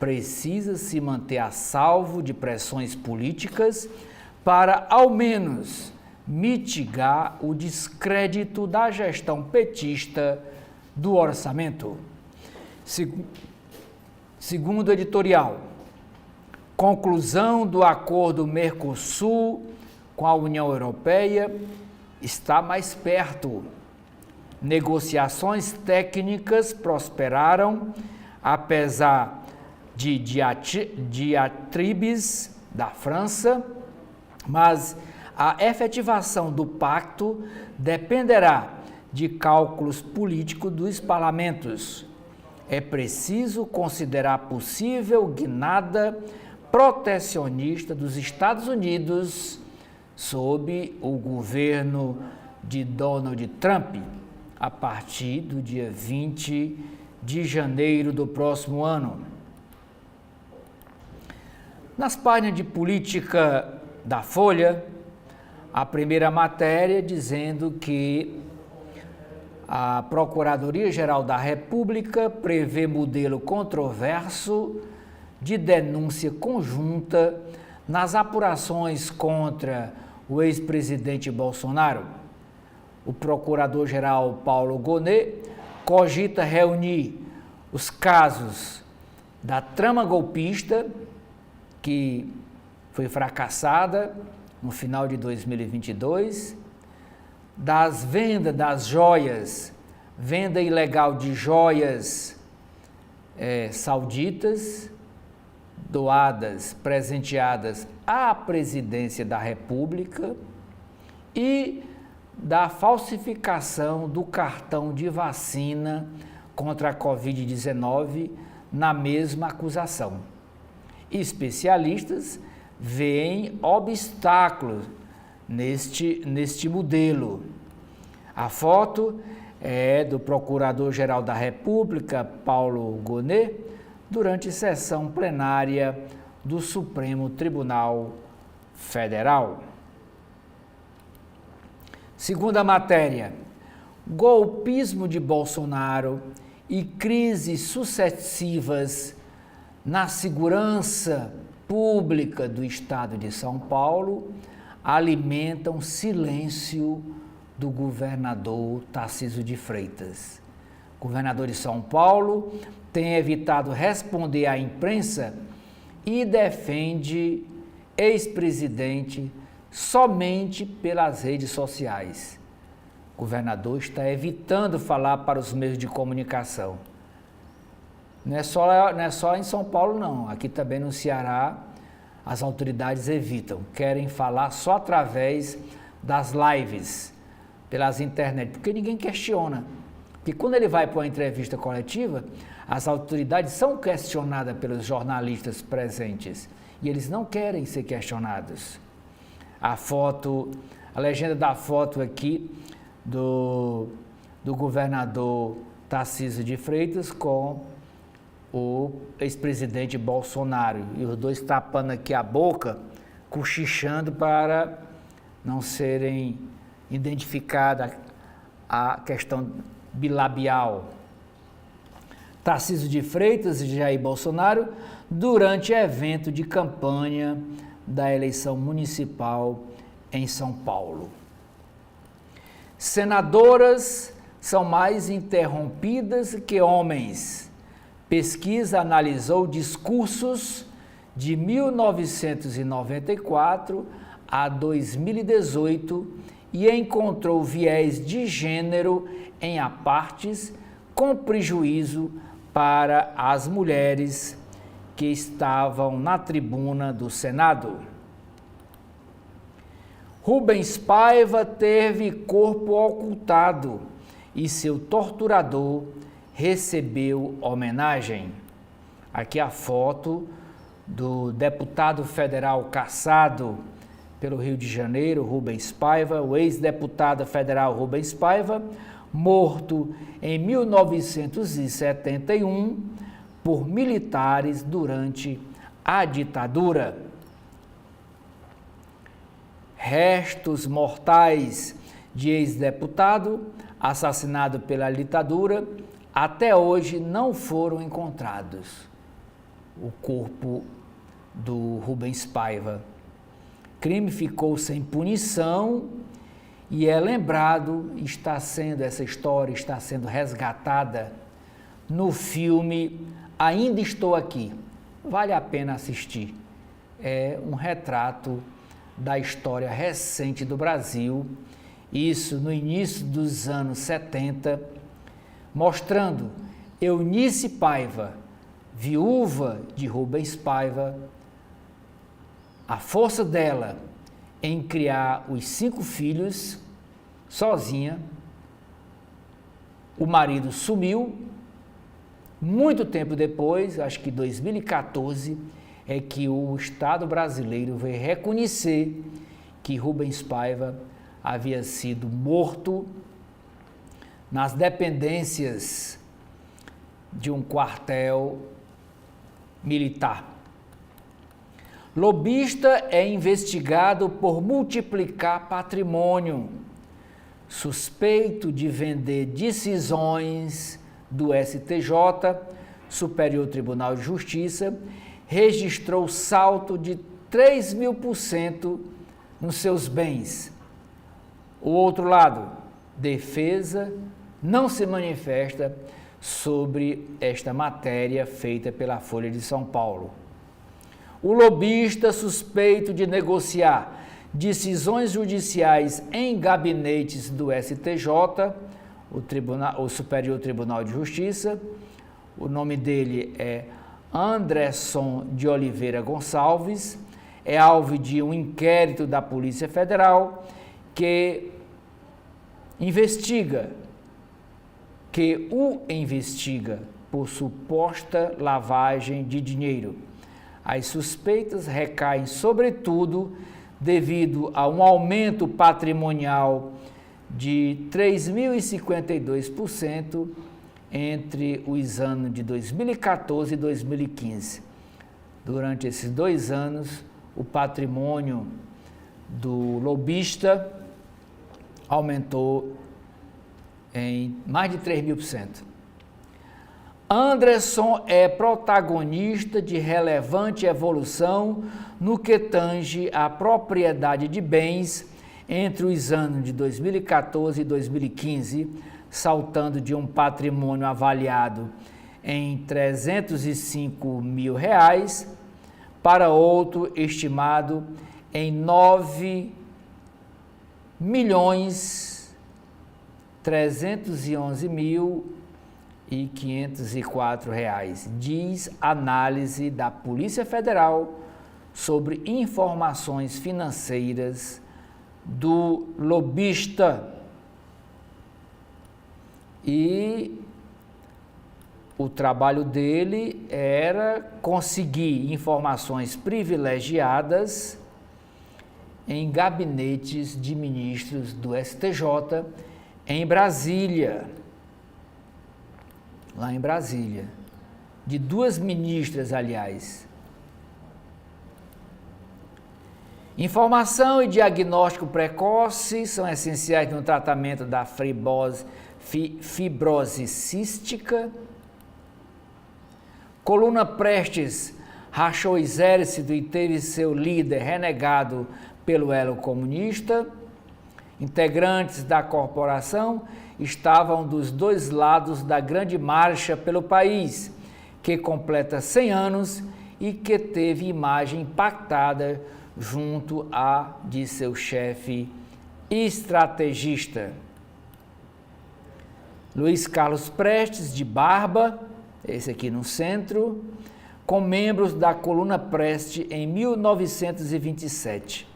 precisa se manter a salvo de pressões políticas para, ao menos, mitigar o descrédito da gestão petista do orçamento. Segundo o editorial, conclusão do acordo Mercosul com a União Europeia está mais perto. Negociações técnicas prosperaram, apesar de diatribes da França, mas a efetivação do pacto dependerá de cálculos políticos dos parlamentos. É preciso considerar possível guinada protecionista dos Estados Unidos sob o governo de Donald Trump, a partir do dia 20 de janeiro do próximo ano. Nas páginas de política da Folha, a primeira matéria dizendo que a Procuradoria-Geral da República prevê modelo controverso de denúncia conjunta nas apurações contra o ex-presidente Bolsonaro. O procurador-geral Paulo Gonet cogita reunir os casos da trama golpista, que foi fracassada no final de 2022, das vendas das joias, venda ilegal de joias sauditas, doadas, presenteadas à presidência da República, e da falsificação do cartão de vacina contra a Covid-19 na mesma acusação. Especialistas veem obstáculos neste modelo. A foto é do Procurador-Geral da República, Paulo Gonet, durante sessão plenária do Supremo Tribunal Federal. Segunda matéria, golpismo de Bolsonaro e crises sucessivas na segurança pública do estado de São Paulo alimentam silêncio do governador Tarcísio de Freitas. O governador de São Paulo tem evitado responder à imprensa e defende ex-presidente somente pelas redes sociais. O governador está evitando falar para os meios de comunicação. Não é só em São Paulo, não. Aqui também no Ceará, as autoridades evitam. Querem falar só através das lives, pelas internet, porque ninguém questiona. Porque quando ele vai para uma entrevista coletiva, as autoridades são questionadas pelos jornalistas presentes e eles não querem ser questionados. A legenda da foto aqui do governador Tarcísio de Freitas com o ex-presidente Bolsonaro, e os dois tapando aqui a boca, cochichando para não serem identificada a questão bilabial. Tarcísio de Freitas e Jair Bolsonaro durante evento de campanha da eleição municipal em São Paulo. Senadoras são mais interrompidas que homens. Pesquisa analisou discursos de 1994 a 2018 e encontrou viés de gênero em apartes, com prejuízo para as mulheres que estavam na tribuna do Senado. Rubens Paiva teve corpo ocultado e seu torturador recebeu homenagem. Aqui a foto do deputado federal cassado pelo Rio de Janeiro, Rubens Paiva, o ex-deputado federal Rubens Paiva, morto em 1971 por militares durante a ditadura. Restos mortais de ex-deputado assassinado pela ditadura até hoje não foram encontrados. O corpo do Rubens Paiva. O crime ficou sem punição e é lembrado, essa história está sendo resgatada no filme Ainda Estou Aqui. Vale a pena assistir. É um retrato da história recente do Brasil, isso no início dos anos 70, mostrando Eunice Paiva, viúva de Rubens Paiva, a força dela em criar os 5 filhos sozinha. O marido sumiu. Muito tempo depois, acho que 2014, é que o Estado brasileiro veio reconhecer que Rubens Paiva havia sido morto nas dependências de um quartel militar. Lobista é investigado por multiplicar patrimônio, suspeito de vender decisões do STJ, Superior Tribunal de Justiça, registrou salto de 3.000% nos seus bens. O outro lado, defesa, não se manifesta sobre esta matéria feita pela Folha de São Paulo. O lobista suspeito de negociar decisões judiciais em gabinetes do STJ, o Superior Tribunal de Justiça, o nome dele é Anderson de Oliveira Gonçalves, é alvo de um inquérito da Polícia Federal que investiga por suposta lavagem de dinheiro. As suspeitas recaem, sobretudo, devido a um aumento patrimonial de 3.052% entre os anos de 2014 e 2015. Durante esses 2 anos, o patrimônio do lobista aumentou em mais de 3.000%. Anderson é protagonista de relevante evolução no que tange à propriedade de bens entre os anos de 2014 e 2015, saltando de um patrimônio avaliado em R$305 mil para outro estimado em R$9.311.504, diz análise da Polícia Federal sobre informações financeiras do lobista. E o trabalho dele era conseguir informações privilegiadas em gabinetes de ministros do STJ em Brasília, lá em Brasília, de 2 ministras, aliás. Informação e diagnóstico precoce são essenciais no tratamento da fibrose cística. Coluna Prestes rachou exército e teve seu líder renegado pelo elo comunista. Integrantes da corporação estavam dos 2 lados da grande marcha pelo país, que completa 100 anos e que teve imagem impactada junto à de seu chefe estrategista. Luiz Carlos Prestes, de barba, esse aqui no centro, com membros da Coluna Prestes em 1927.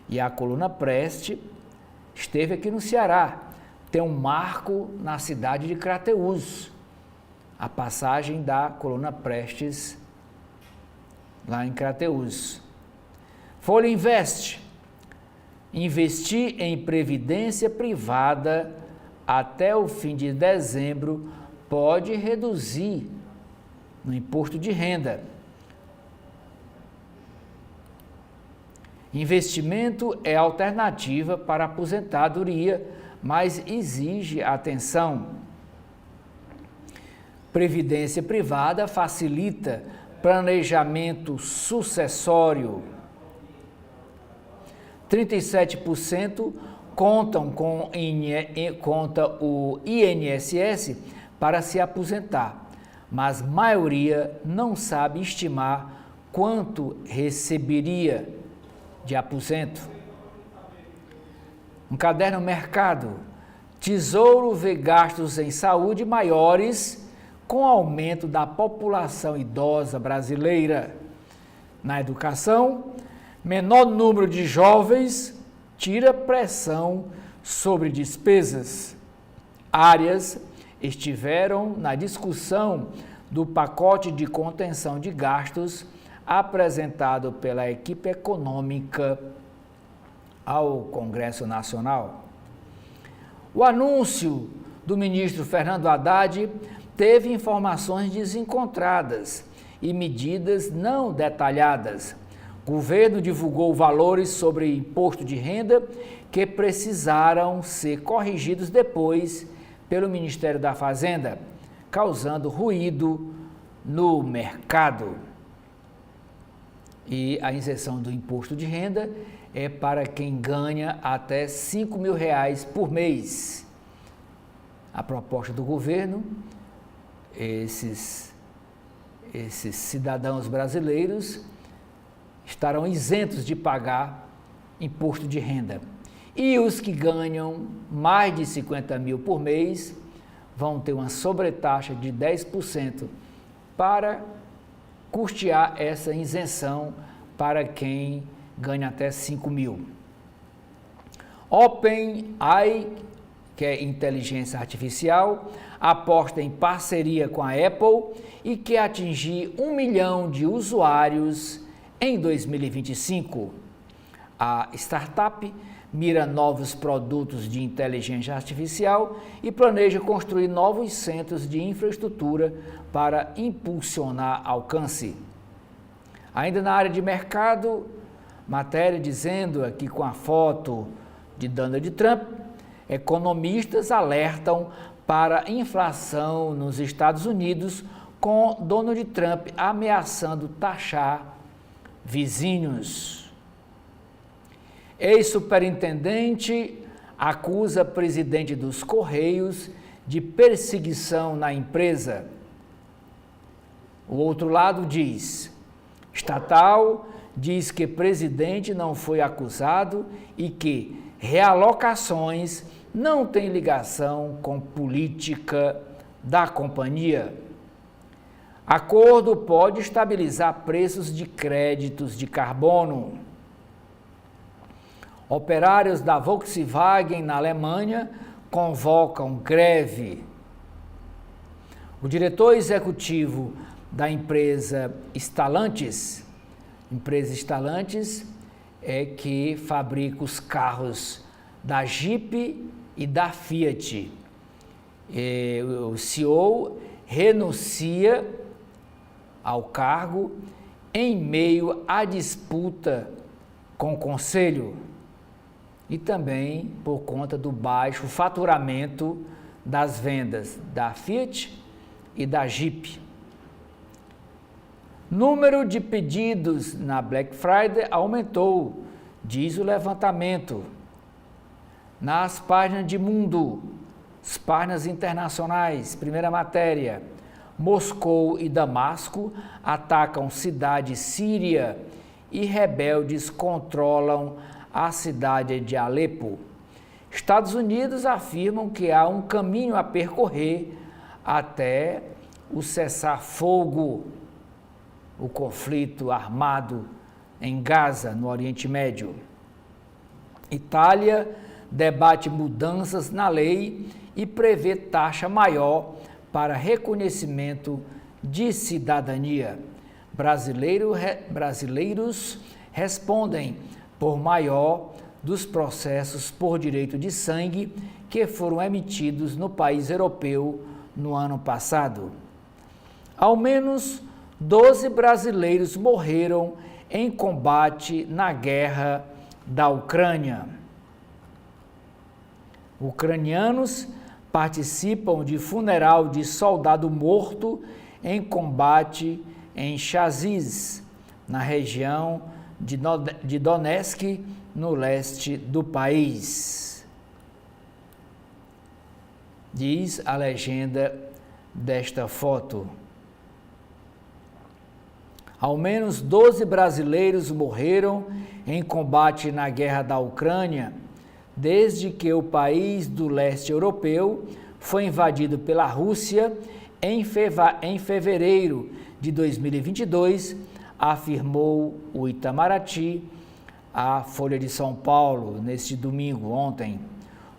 E a Coluna Prestes esteve aqui no Ceará. Tem um marco na cidade de Crateús, a passagem da Coluna Prestes lá em Crateús. Folha Investe. Investir em previdência privada até o fim de dezembro pode reduzir no imposto de renda. Investimento é alternativa para a aposentadoria, mas exige atenção. Previdência privada facilita planejamento sucessório. 37% contam com o INSS para se aposentar, mas a maioria não sabe estimar quanto receberia de aposento. Um caderno mercado. Tesouro vê gastos em saúde maiores com o aumento da população idosa brasileira. Na educação, menor número de jovens tira pressão sobre despesas. Áreas estiveram na discussão do pacote de contenção de gastos apresentado pela equipe econômica ao Congresso Nacional. O anúncio do ministro Fernando Haddad teve informações desencontradas e medidas não detalhadas. O governo divulgou valores sobre imposto de renda que precisaram ser corrigidos depois pelo Ministério da Fazenda, causando ruído no mercado. E a isenção do imposto de renda é para quem ganha até R$5.000 por mês. A proposta do governo, esses cidadãos brasileiros estarão isentos de pagar imposto de renda. E os que ganham mais de 50 mil por mês vão ter uma sobretaxa de 10% para custear essa isenção para quem ganha até 5 mil. OpenAI, que é inteligência artificial, aposta em parceria com a Apple e quer atingir 1 milhão de usuários em 2025. A startup mira novos produtos de inteligência artificial e planeja construir novos centros de infraestrutura para impulsionar alcance. Ainda na área de mercado, matéria dizendo aqui com a foto de Donald Trump, economistas alertam para a inflação nos Estados Unidos, com Donald Trump ameaçando taxar vizinhos. Ex-superintendente acusa presidente dos Correios de perseguição na empresa. O outro lado diz: estatal diz que presidente não foi acusado e que realocações não têm ligação com política da companhia. Acordo pode estabilizar preços de créditos de carbono. Operários da Volkswagen na Alemanha convocam greve. O diretor executivo da empresa Stellantis é que fabrica os carros da Jeep e da Fiat. O CEO renuncia ao cargo em meio à disputa com o conselho e também por conta do baixo faturamento das vendas da Fiat e da Jeep. Número de pedidos na Black Friday aumentou, diz o levantamento. Nas páginas de mundo, as páginas internacionais, primeira matéria, Moscou e Damasco atacam cidade síria e rebeldes controlam a cidade de Alepo. Estados Unidos afirmam que há um caminho a percorrer até o cessar-fogo, o conflito armado em Gaza, no Oriente Médio. Itália debate mudanças na lei e prevê taxa maior para reconhecimento de cidadania. Brasileiros respondem por maior dos processos por direito de sangue que foram emitidos no país europeu no ano passado. Ao menos 12 brasileiros morreram em combate na guerra da Ucrânia. Ucranianos participam de funeral de soldado morto em combate em Chasiv, na região de Donetsk, no leste do país. Diz a legenda desta foto. Ao menos 12 brasileiros morreram em combate na guerra da Ucrânia, desde que o país do leste europeu foi invadido pela Rússia em fevereiro de 2022, afirmou o Itamaraty, a Folha de São Paulo, neste domingo, ontem.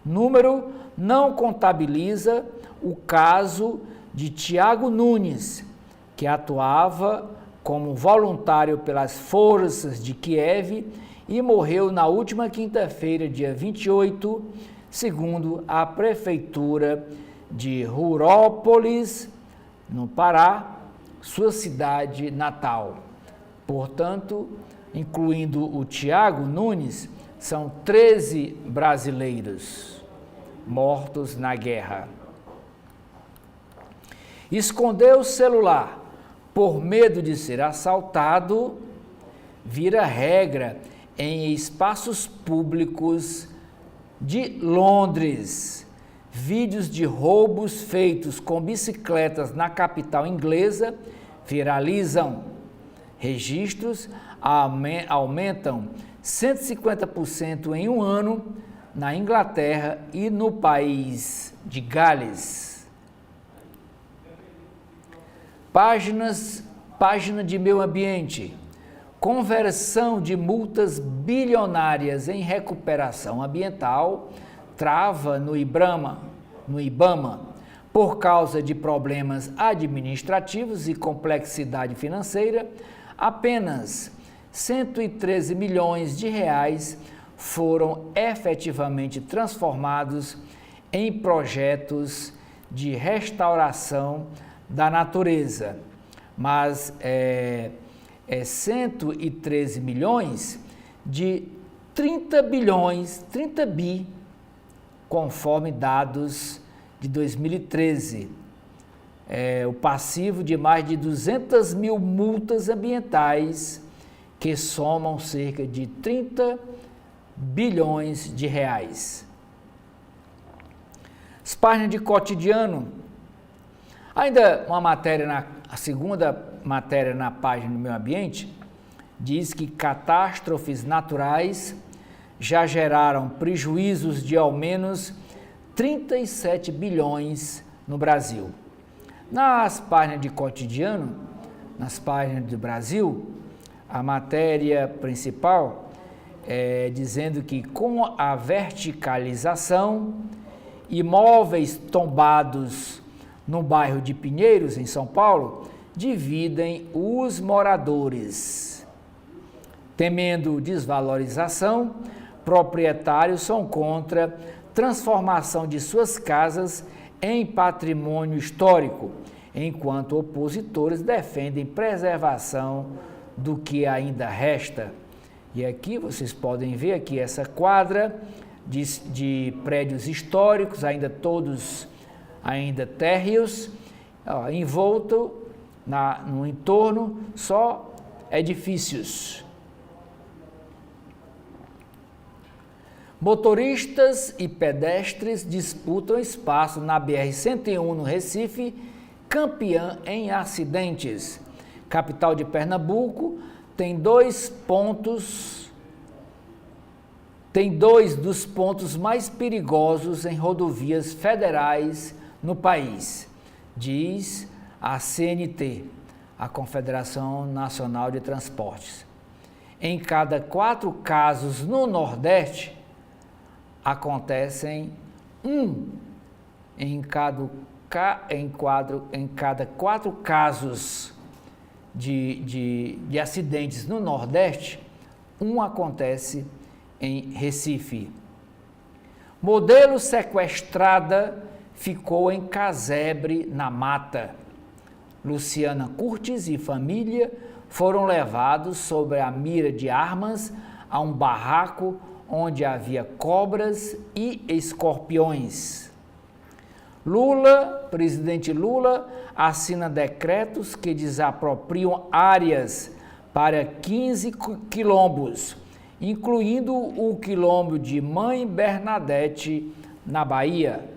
Número não contabiliza o caso de Tiago Nunes, que atuava como voluntário pelas forças de Kiev e morreu na última quinta-feira, dia 28, segundo a Prefeitura de Rurópolis, no Pará, sua cidade natal. Portanto, incluindo o Tiago Nunes, são 13 brasileiros mortos na guerra. Esconder o celular por medo de ser assaltado vira regra em espaços públicos de Londres. Vídeos de roubos feitos com bicicletas na capital inglesa viralizam. Registros aumentam 150% em um ano na Inglaterra e no país de Gales. Página de meio ambiente. Conversão de multas bilionárias em recuperação ambiental trava no IBAMA, por causa de problemas administrativos e complexidade financeira. Apenas 113 milhões de reais foram efetivamente transformados em projetos de restauração da natureza, mas 113 milhões de 30 bi, conforme dados de 2013. O passivo de mais de 200 mil multas ambientais, que somam cerca de 30 bilhões de reais. As páginas de cotidiano. Ainda uma matéria, a segunda matéria na página do meio ambiente, diz que catástrofes naturais já geraram prejuízos de ao menos 37 bilhões no Brasil. Nas páginas de cotidiano, nas páginas do Brasil, a matéria principal é dizendo que com a verticalização, imóveis tombados no bairro de Pinheiros, em São Paulo, dividem os moradores. Temendo desvalorização, proprietários são contra transformação de suas casas em patrimônio histórico, enquanto opositores defendem preservação do que ainda resta. E aqui vocês podem ver aqui essa quadra de prédios históricos, ainda todos térreos, envolto no entorno só edifícios. Motoristas e pedestres disputam espaço na BR-101 no Recife, campeã em acidentes. Capital de Pernambuco tem dois dos pontos mais perigosos em rodovias federais no país, diz a CNT, a Confederação Nacional de Transportes. Em cada 4 casos no Nordeste, acontecem em cada 4 casos de acidentes no Nordeste, acontece em Recife. Modelo sequestrada ficou em casebre na mata. Luciana Curtis e família foram levados sob a mira de armas a um barraco onde havia cobras e escorpiões. Presidente Lula, assina decretos que desapropriam áreas para 15 quilombos, incluindo o quilombo de Mãe Bernadette, na Bahia.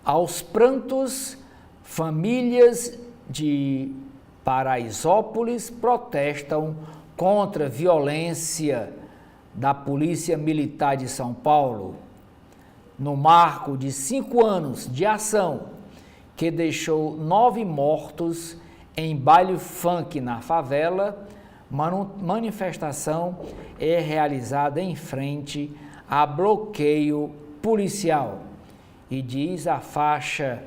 Aos prantos, famílias de Paraisópolis protestam contra a violência da Polícia Militar de São Paulo. No marco de 5 anos de ação, que deixou 9 mortos em baile funk na favela, manifestação é realizada em frente a bloqueio policial. E diz a faixa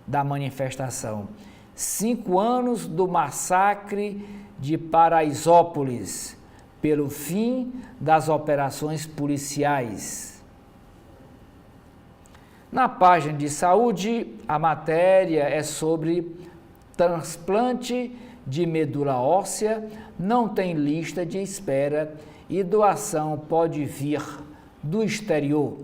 da manifestação: 5 anos do massacre de Paraisópolis, pelo fim das operações policiais. Na página de saúde, a matéria é sobre transplante de medula óssea, não tem lista de espera e doação pode vir do exterior.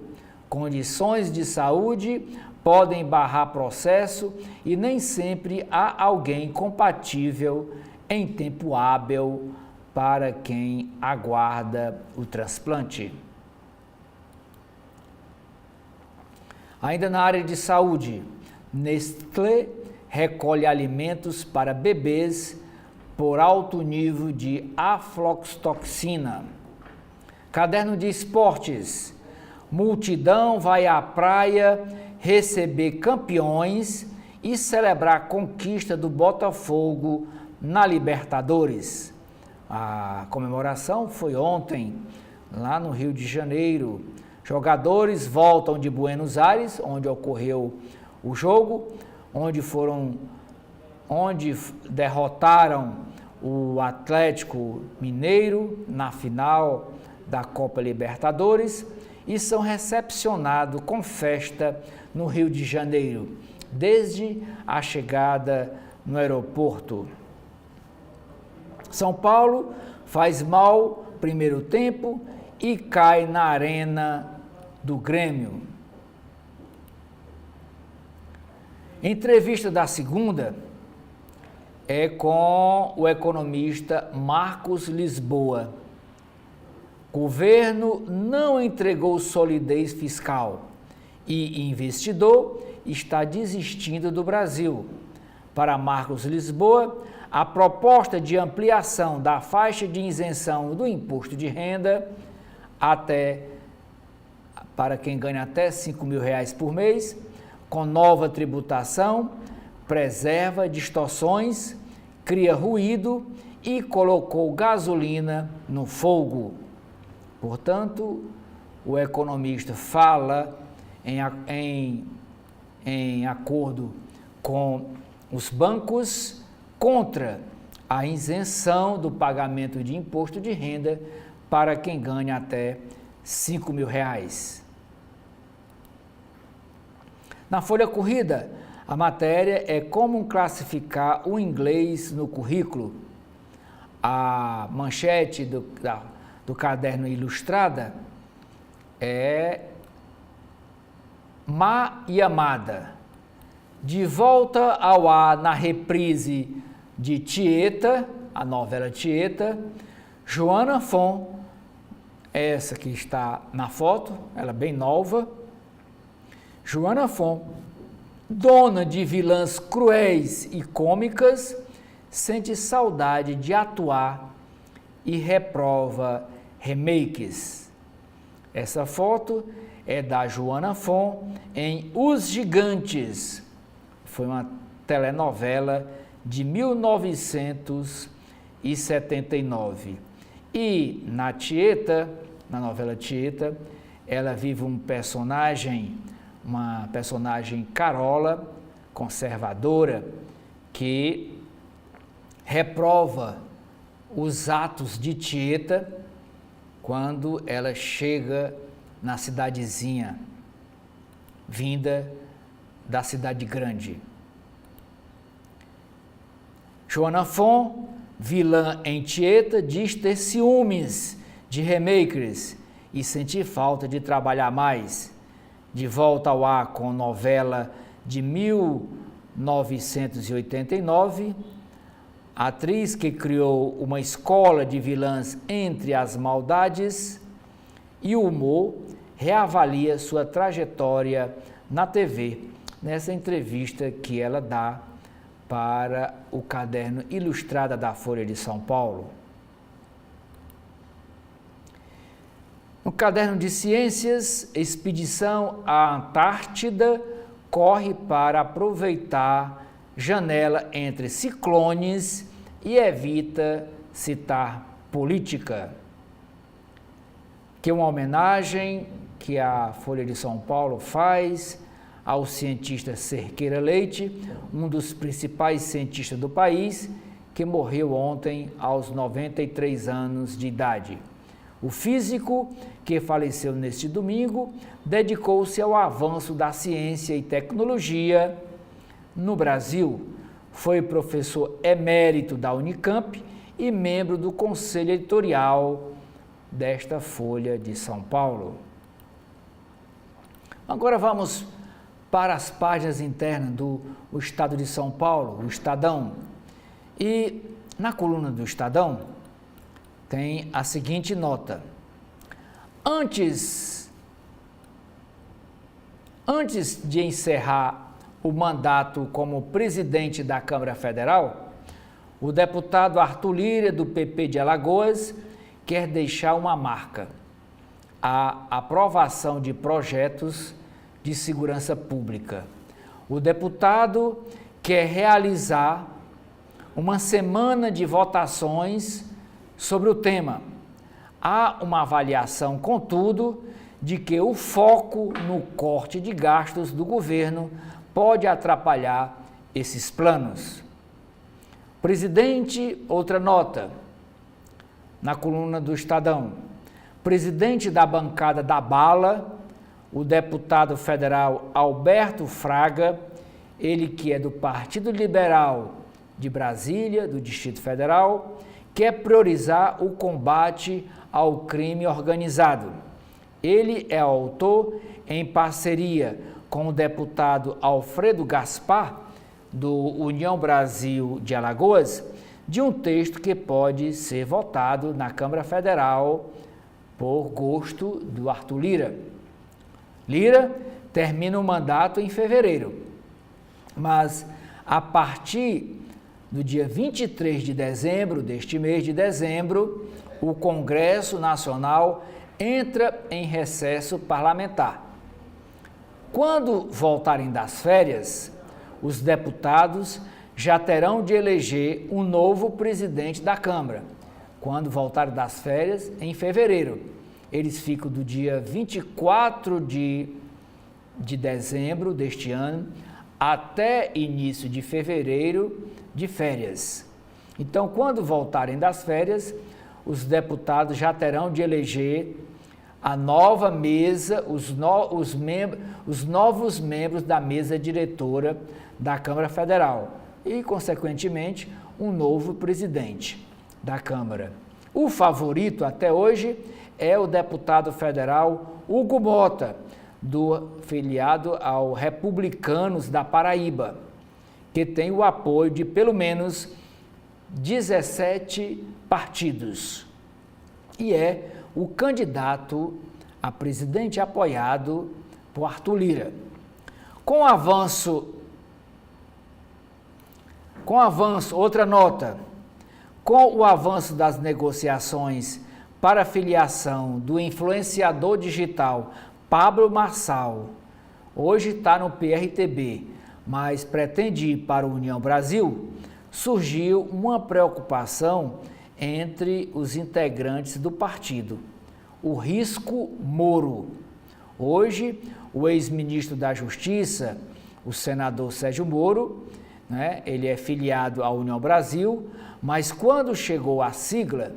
Condições de saúde podem barrar processo e nem sempre há alguém compatível em tempo hábil para quem aguarda o transplante. Ainda na área de saúde, Nestlé recolhe alimentos para bebês por alto nível de aflotoxina. Caderno de esportes, multidão vai à praia receber campeões e celebrar a conquista do Botafogo na Libertadores. A comemoração foi ontem, lá no Rio de Janeiro. Jogadores voltam de Buenos Aires, onde ocorreu o jogo, onde derrotaram o Atlético Mineiro na final da Copa Libertadores e são recepcionados com festa no Rio de Janeiro, desde a chegada no aeroporto. São Paulo faz mal primeiro tempo e cai na arena do Grêmio. Entrevista da segunda é com o economista Marcos Lisboa. Governo não entregou solidez fiscal e investidor está desistindo do Brasil. Para Marcos Lisboa, a proposta de ampliação da faixa de isenção do imposto de renda para quem ganha até R$5.000 por mês, com nova tributação, preserva distorções, cria ruído e colocou gasolina no fogo. Portanto, o economista fala em acordo com os bancos contra a isenção do pagamento de imposto de renda para quem ganha até R$5.000. Na folha corrida, a matéria é como classificar o inglês no currículo. A manchete do caderno ilustrada é Má e Amada. De volta ao ar na reprise de Tieta, a novela Tieta, Joana Fon, essa que está na foto, ela bem nova, Joana Fon, dona de vilãs cruéis e cômicas, sente saudade de atuar e reprova remakes. Essa foto é da Joana Fon em Os Gigantes. Foi uma telenovela de 1979. E na Tieta, na novela Tieta, ela vive uma personagem carola, conservadora, que reprova os atos de Tieta quando ela chega na cidadezinha, vinda da cidade grande. Joana Fon, vilã em Tieta, diz ter ciúmes de remakers e sentir falta de trabalhar mais. De volta ao ar com novela de 1989, a atriz que criou uma escola de vilãs entre as maldades e o humor reavalia sua trajetória na TV, nessa entrevista que ela dá para o caderno Ilustrada da Folha de São Paulo. No caderno de ciências, expedição à Antártida corre para aproveitar janela entre ciclones e evita citar política. Que é uma homenagem que a Folha de São Paulo faz ao cientista Cerqueira Leite, um dos principais cientistas do país, que morreu ontem aos 93 anos de idade. O físico, que faleceu neste domingo, dedicou-se ao avanço da ciência e tecnologia no Brasil. Foi professor emérito da Unicamp e membro do conselho editorial desta Folha de São Paulo. Agora vamos para as páginas internas do Estado de São Paulo, o Estadão. E na coluna do Estadão tem a seguinte nota: Antes de encerrar o mandato como presidente da Câmara Federal, o deputado Arthur Lira, do PP de Alagoas, quer deixar uma marca: a aprovação de projetos de segurança pública. O deputado quer realizar uma semana de votações sobre o tema. Há uma avaliação, contudo, de que o foco no corte de gastos do governo pode atrapalhar esses planos. Presidente, outra nota, na coluna do Estadão. Presidente da bancada da bala, o deputado federal Alberto Fraga, ele que é do Partido Liberal de Brasília, do Distrito Federal, quer priorizar o combate ao crime organizado. Ele é autor, em parceria com o deputado Alfredo Gaspar, do União Brasil de Alagoas, de um texto que pode ser votado na Câmara Federal por gosto do Arthur Lira. Lira termina o mandato em fevereiro, mas a partir do dia 23 de dezembro, deste mês de dezembro, o Congresso Nacional entra em recesso parlamentar. Quando voltarem das férias, os deputados já terão de eleger um novo presidente da Câmara. Quando voltarem das férias, em fevereiro. Eles ficam do dia 24 de dezembro deste ano até início de fevereiro de férias. Então, quando voltarem das férias, os deputados já terão de eleger a nova mesa, os novos membros da mesa diretora da Câmara Federal e, consequentemente, um novo presidente da Câmara. O favorito até hoje é o deputado federal Hugo Mota, filiado ao Republicanos da Paraíba, que tem o apoio de pelo menos 17 partidos e é o candidato a presidente apoiado por Arthur Lira. Com o avanço, outra nota, com o avanço das negociações para a filiação do influenciador digital Pablo Marçal, hoje está no PRTB, mas pretende ir para a União Brasil, surgiu uma preocupação entre os integrantes do partido. O risco Moro. Hoje, o ex-ministro da Justiça, o senador Sérgio Moro, ele é filiado à União Brasil, mas quando chegou a sigla,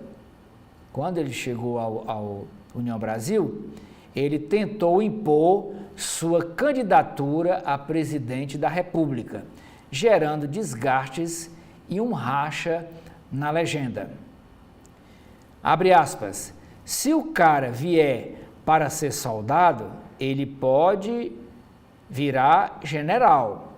quando ele chegou ao União Brasil, ele tentou impor sua candidatura a presidente da República, gerando desgastes e um racha na legenda. Abre aspas, se o cara vier para ser soldado, ele pode virar general,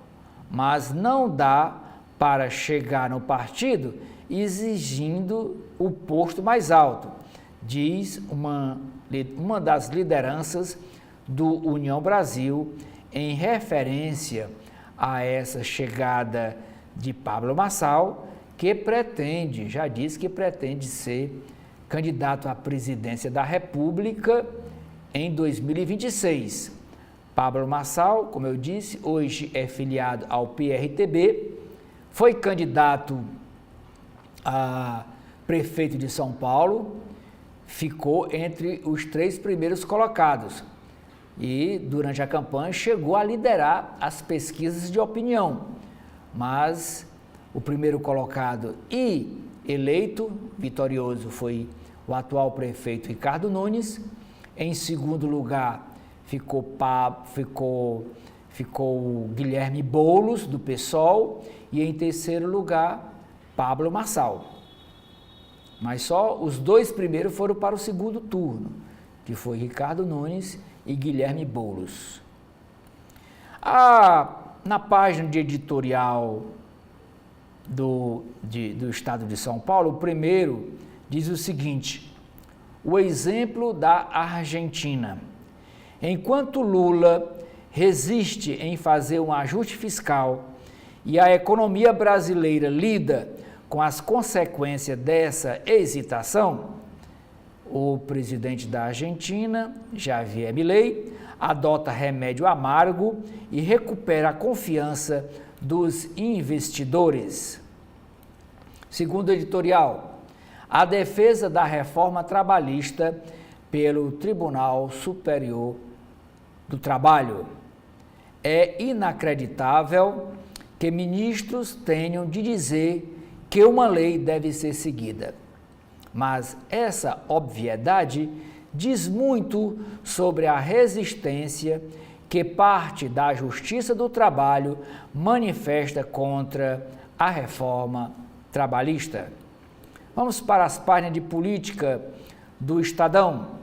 mas não dá para chegar no partido exigindo o posto mais alto, diz uma das lideranças do União Brasil em referência a essa chegada de Pablo Marçal, que já disse que pretende ser candidato à presidência da República em 2026. Pablo Marçal, como eu disse, hoje é filiado ao PRTB, foi candidato a prefeito de São Paulo, ficou entre os 3 primeiros colocados e, durante a campanha, chegou a liderar as pesquisas de opinião, mas o primeiro colocado e eleito, vitorioso, foi o atual prefeito Ricardo Nunes. Em segundo lugar, ficou o Guilherme Boulos, do PSOL, e em terceiro lugar, Pablo Marçal. Mas só os 2 primeiros foram para o segundo turno, que foi Ricardo Nunes e Guilherme Boulos. Na página de editorial do Estado de São Paulo, o primeiro diz o seguinte: o exemplo da Argentina. Enquanto Lula resiste em fazer um ajuste fiscal e a economia brasileira lida com as consequências dessa hesitação, o presidente da Argentina, Javier Milei, adota remédio amargo e recupera a confiança dos investidores. Segundo o editorial, a defesa da reforma trabalhista pelo Tribunal Superior do Trabalho. É inacreditável que ministros tenham de dizer que uma lei deve ser seguida. Mas essa obviedade diz muito sobre a resistência que parte da Justiça do Trabalho manifesta contra a reforma trabalhista. Vamos para as páginas de política do Estadão.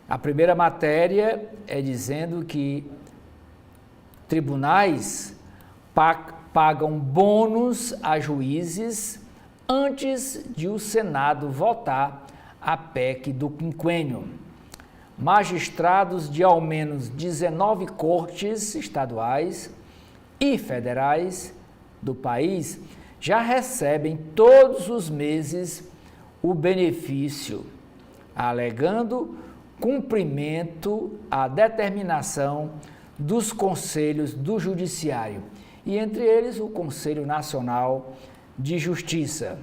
A primeira matéria é dizendo que tribunais pagam bônus a juízes antes de o Senado votar a PEC do quinquênio. Magistrados de ao menos 19 cortes estaduais e federais do país já recebem todos os meses o benefício, alegando cumprimento à determinação dos conselhos do Judiciário, e entre eles o Conselho Nacional de Justiça.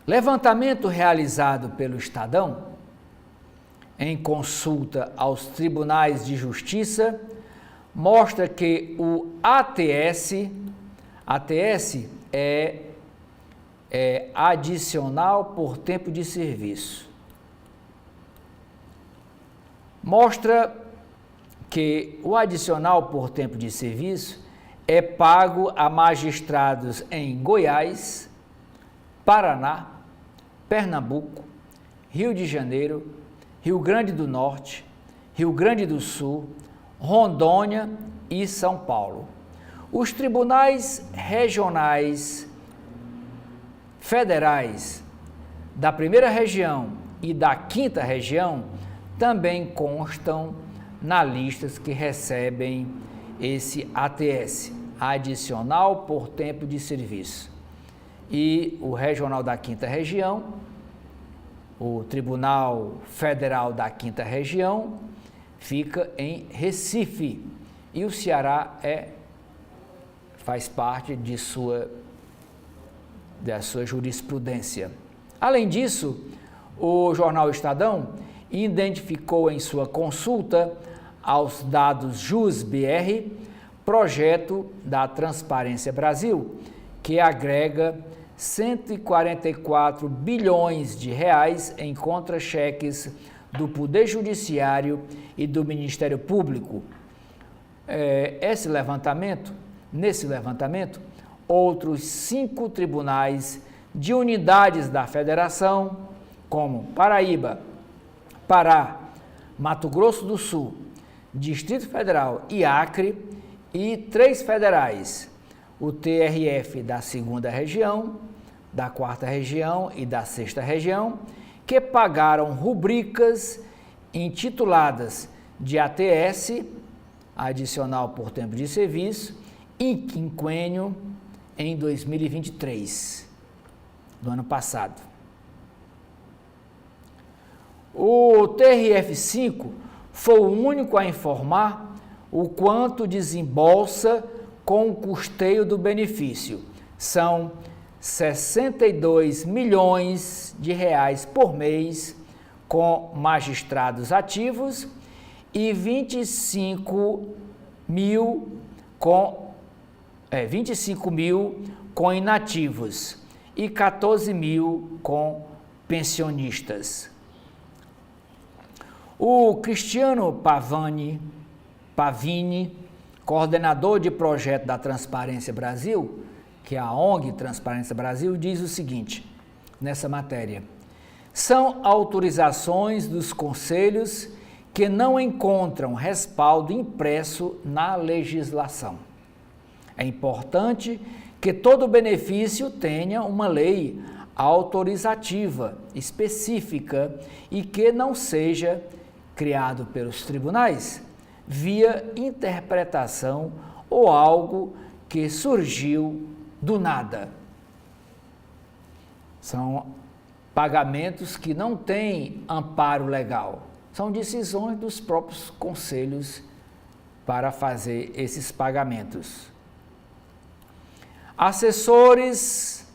Levantamento realizado pelo Estadão, em consulta aos tribunais de justiça, mostra que o ATS é adicional por tempo de serviço. Mostra que o adicional por tempo de serviço é pago a magistrados em Goiás, Paraná, Pernambuco, Rio de Janeiro, Rio Grande do Norte, Rio Grande do Sul, Rondônia e São Paulo. Os tribunais regionais federais da primeira região e da quinta região também constam na lista que recebem esse ATS, adicional por tempo de serviço. E o regional da quinta região, o Tribunal Federal da quinta região, fica em Recife, e o Ceará faz parte da sua jurisprudência. Além disso, o jornal Estadão identificou em sua consulta aos dados JUS-BR projeto da Transparência Brasil, que agrega 144 bilhões de reais em contra-cheques do Poder Judiciário e do Ministério Público. Nesse levantamento, outros 5 tribunais de unidades da Federação, como Paraíba, Pará, Mato Grosso do Sul, Distrito Federal e Acre, e 3 federais, o TRF da 2ª Região, da 4ª Região e da 6ª Região, que pagaram rubricas intituladas de ATS, adicional por tempo de serviço, em quinquênio em 2023, do ano passado. O TRF5 foi o único a informar o quanto desembolsa com o custeio do benefício. São 62 milhões de reais por mês com magistrados ativos e 25 mil com inativos e 14 mil com pensionistas. O Cristiano Pavini, coordenador de projeto da Transparência Brasil, que é a ONG Transparência Brasil, diz o seguinte, nessa matéria: são autorizações dos conselhos que não encontram respaldo impresso na legislação. É importante que todo benefício tenha uma lei autorizativa específica e que não seja criado pelos tribunais via interpretação ou algo que surgiu do nada. São pagamentos que não têm amparo legal, são decisões dos próprios conselhos para fazer esses pagamentos. Assessores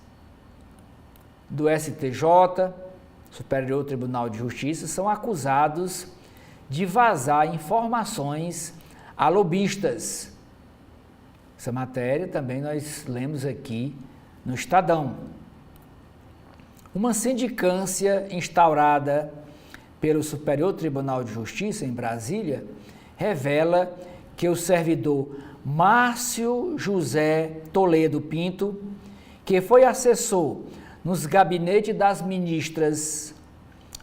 do STJ, Superior Tribunal de Justiça, são acusados de vazar informações a lobistas. Essa matéria também nós lemos aqui no Estadão. Uma sindicância instaurada pelo Superior Tribunal de Justiça em Brasília revela que o servidor Márcio José Toledo Pinto, que foi assessor nos gabinetes das ministras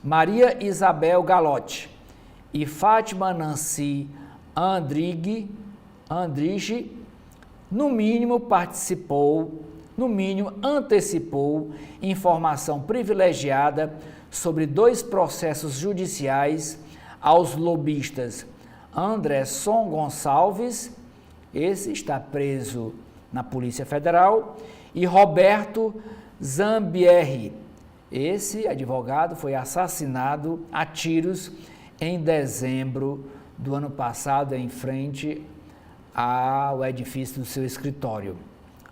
Maria Isabel Galotti e Fátima Nancy Andrighi, no mínimo antecipou informação privilegiada sobre 2 processos judiciais aos lobistas Anderson Gonçalves, esse está preso na Polícia Federal, e Roberto Zambierri, esse advogado foi assassinado a tiros em dezembro do ano passado em frente ao edifício do seu escritório.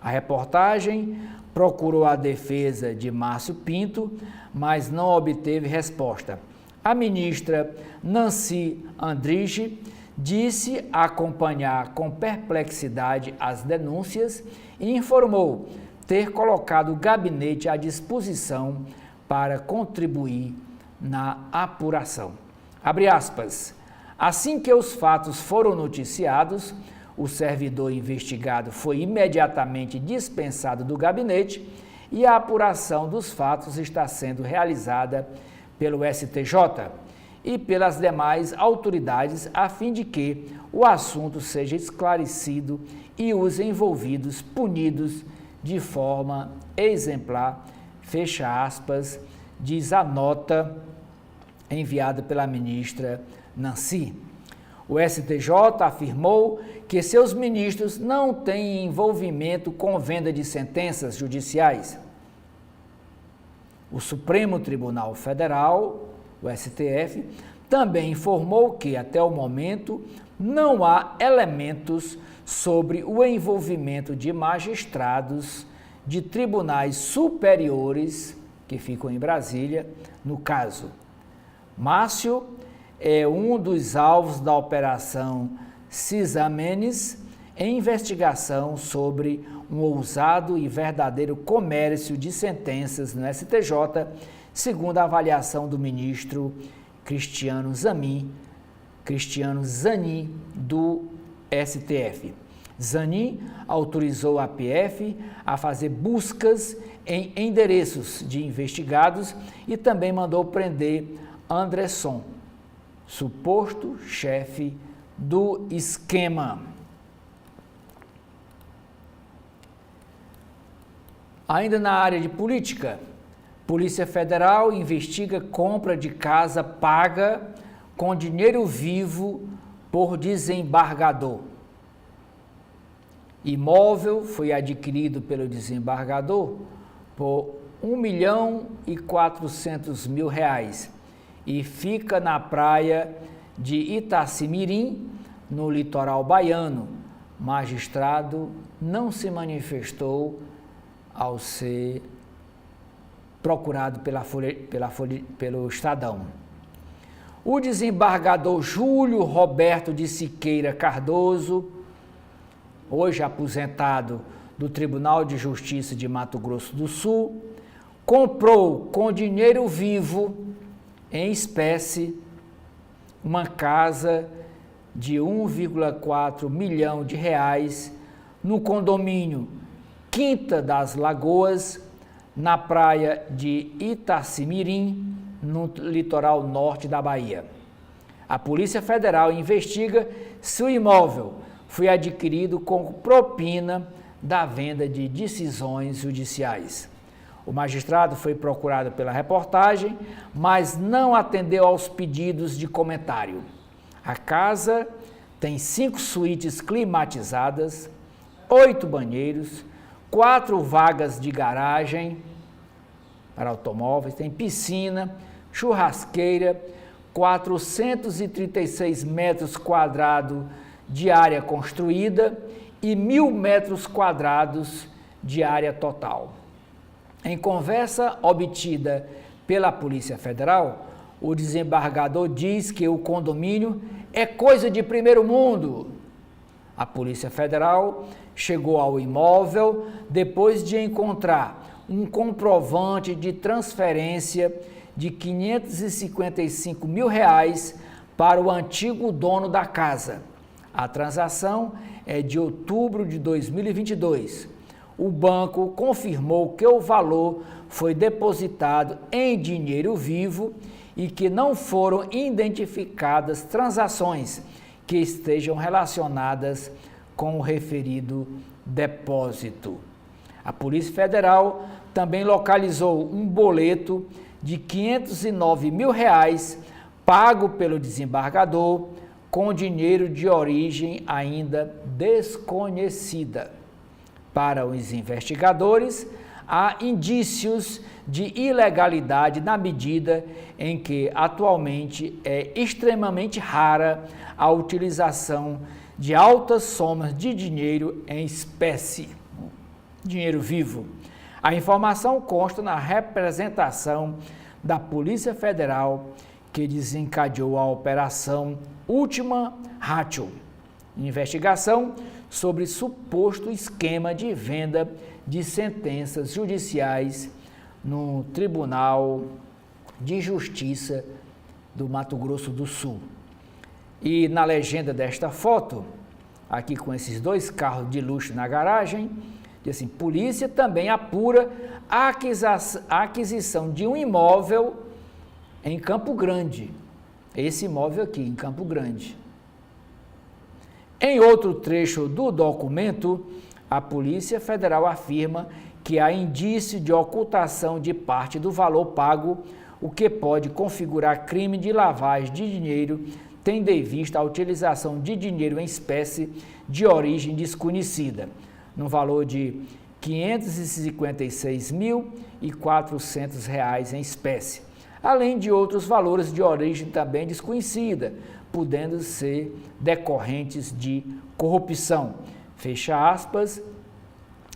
A reportagem procurou a defesa de Márcio Pinto, mas não obteve resposta. A ministra Nancy Andrighi disse acompanhar com perplexidade as denúncias e informou ter colocado o gabinete à disposição para contribuir na apuração. Abre aspas. Assim que os fatos foram noticiados, o servidor investigado foi imediatamente dispensado do gabinete e a apuração dos fatos está sendo realizada pelo STJ e pelas demais autoridades a fim de que o assunto seja esclarecido e os envolvidos punidos de forma exemplar, fecha aspas, diz a nota enviada pela ministra Nancy. O STJ afirmou que seus ministros não têm envolvimento com venda de sentenças judiciais. O Supremo Tribunal Federal, o STF, também informou que, até o momento, não há elementos sobre o envolvimento de magistrados de tribunais superiores, que ficam em Brasília, no caso. Márcio é um dos alvos da Operação Cisamenes em investigação sobre um ousado e verdadeiro comércio de sentenças no STJ, segundo a avaliação do ministro Cristiano Zanin, do STF. Zanin autorizou a PF a fazer buscas em endereços de investigados e também mandou prender Andresson, suposto chefe do esquema. Ainda na área de política, Polícia Federal investiga compra de casa paga com dinheiro vivo por desembargador. Imóvel foi adquirido pelo desembargador por R$1.400.000 e fica na praia de Itacimirim, no litoral baiano. Magistrado não se manifestou ao ser procurado pelo Estadão. O desembargador Júlio Roberto de Siqueira Cardoso, hoje aposentado do Tribunal de Justiça de Mato Grosso do Sul, comprou com dinheiro vivo, em espécie, uma casa de R$1,4 milhão no condomínio Quinta das Lagoas, na praia de Itacimirim, no litoral norte da Bahia. A Polícia Federal investiga se o imóvel foi adquirido com propina da venda de decisões judiciais. O magistrado foi procurado pela reportagem, mas não atendeu aos pedidos de comentário. A casa tem 5 suítes climatizadas, 8 banheiros, 4 vagas de garagem para automóveis, tem piscina, churrasqueira, 436 metros quadrados de área construída e 1.000 metros quadrados de área total. Em conversa obtida pela Polícia Federal, o desembargador diz que o condomínio é coisa de primeiro mundo. A Polícia Federal chegou ao imóvel depois de encontrar um comprovante de transferência de R$555.000 para o antigo dono da casa. A transação é de outubro de 2022. O banco confirmou que o valor foi depositado em dinheiro vivo e que não foram identificadas transações que estejam relacionadas com o referido depósito. A Polícia Federal também localizou um boleto de R$509.000 pago pelo desembargador com dinheiro de origem ainda desconhecida. Para os investigadores, há indícios de ilegalidade na medida em que atualmente é extremamente rara a utilização de altas somas de dinheiro em espécie, dinheiro vivo. A informação consta na representação da Polícia Federal que desencadeou a Operação Ultima Ratio, investigação sobre suposto esquema de venda de sentenças judiciais no Tribunal de Justiça do Mato Grosso do Sul. E na legenda desta foto, aqui com esses 2 carros de luxo na garagem, diz assim: polícia também apura a aquisição de um imóvel em Campo Grande. Esse imóvel aqui, em Campo Grande. Em outro trecho do documento, a Polícia Federal afirma que há indício de ocultação de parte do valor pago, o que pode configurar crime de lavagem de dinheiro, tendo em vista a utilização de dinheiro em espécie de origem desconhecida, no valor de R$ 556.400 em espécie, além de outros valores de origem também desconhecida, podendo ser decorrentes de corrupção. Fecha aspas,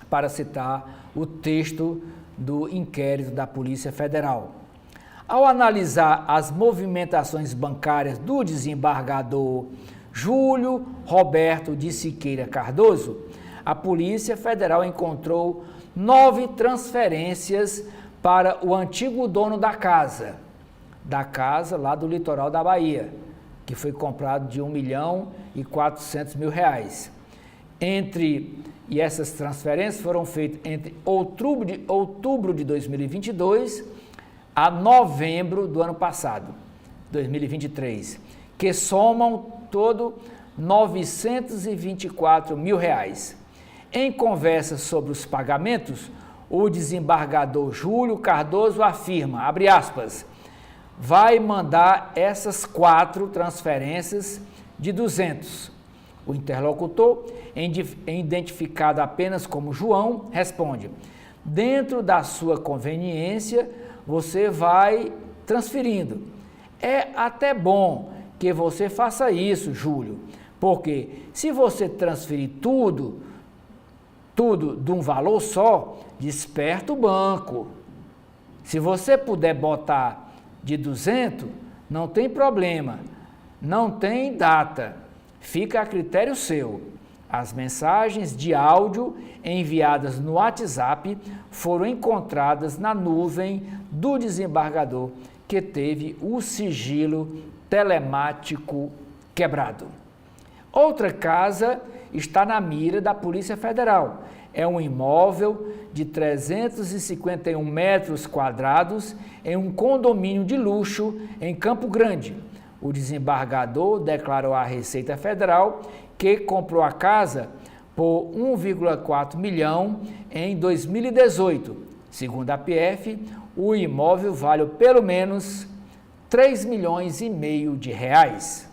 para citar o texto do inquérito da Polícia Federal. Ao analisar as movimentações bancárias do desembargador Júlio Roberto de Siqueira Cardoso, a Polícia Federal encontrou 9 transferências para o antigo dono da casa lá do litoral da Bahia, que foi comprado de R$1.400.000. E essas transferências foram feitas entre outubro de 2022 a novembro do ano passado, 2023, que somam todo R$924.000. Em conversa sobre os pagamentos, o desembargador Júlio Cardoso afirma, abre aspas, vai mandar essas 4 transferências de 200. O interlocutor, identificado apenas como João, responde, dentro da sua conveniência, você vai transferindo. É até bom que você faça isso, Júlio, porque se você transferir tudo de um valor só, desperta o banco. Se você puder botar de 200, não tem problema, não tem data, fica a critério seu. As mensagens de áudio enviadas no WhatsApp foram encontradas na nuvem do desembargador, que teve o sigilo telemático quebrado. Outra casa está na mira da Polícia Federal. É um imóvel de 351 metros quadrados em um condomínio de luxo em Campo Grande. O desembargador declarou à Receita Federal que comprou a casa por 1,4 milhão em 2018. Segundo a PF, o imóvel vale pelo menos 3,5 milhões de reais.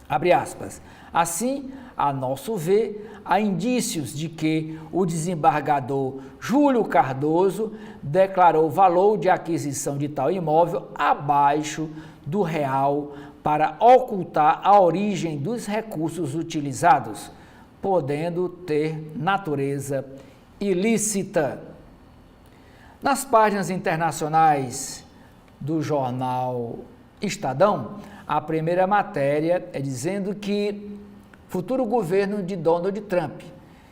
Abre aspas. Assim, a nosso ver, há indícios de que o desembargador Júlio Cardoso declarou o valor de aquisição de tal imóvel abaixo do real para ocultar a origem dos recursos utilizados, podendo ter natureza ilícita. Nas páginas internacionais do jornal Estadão, a primeira matéria é dizendo que futuro governo de Donald Trump,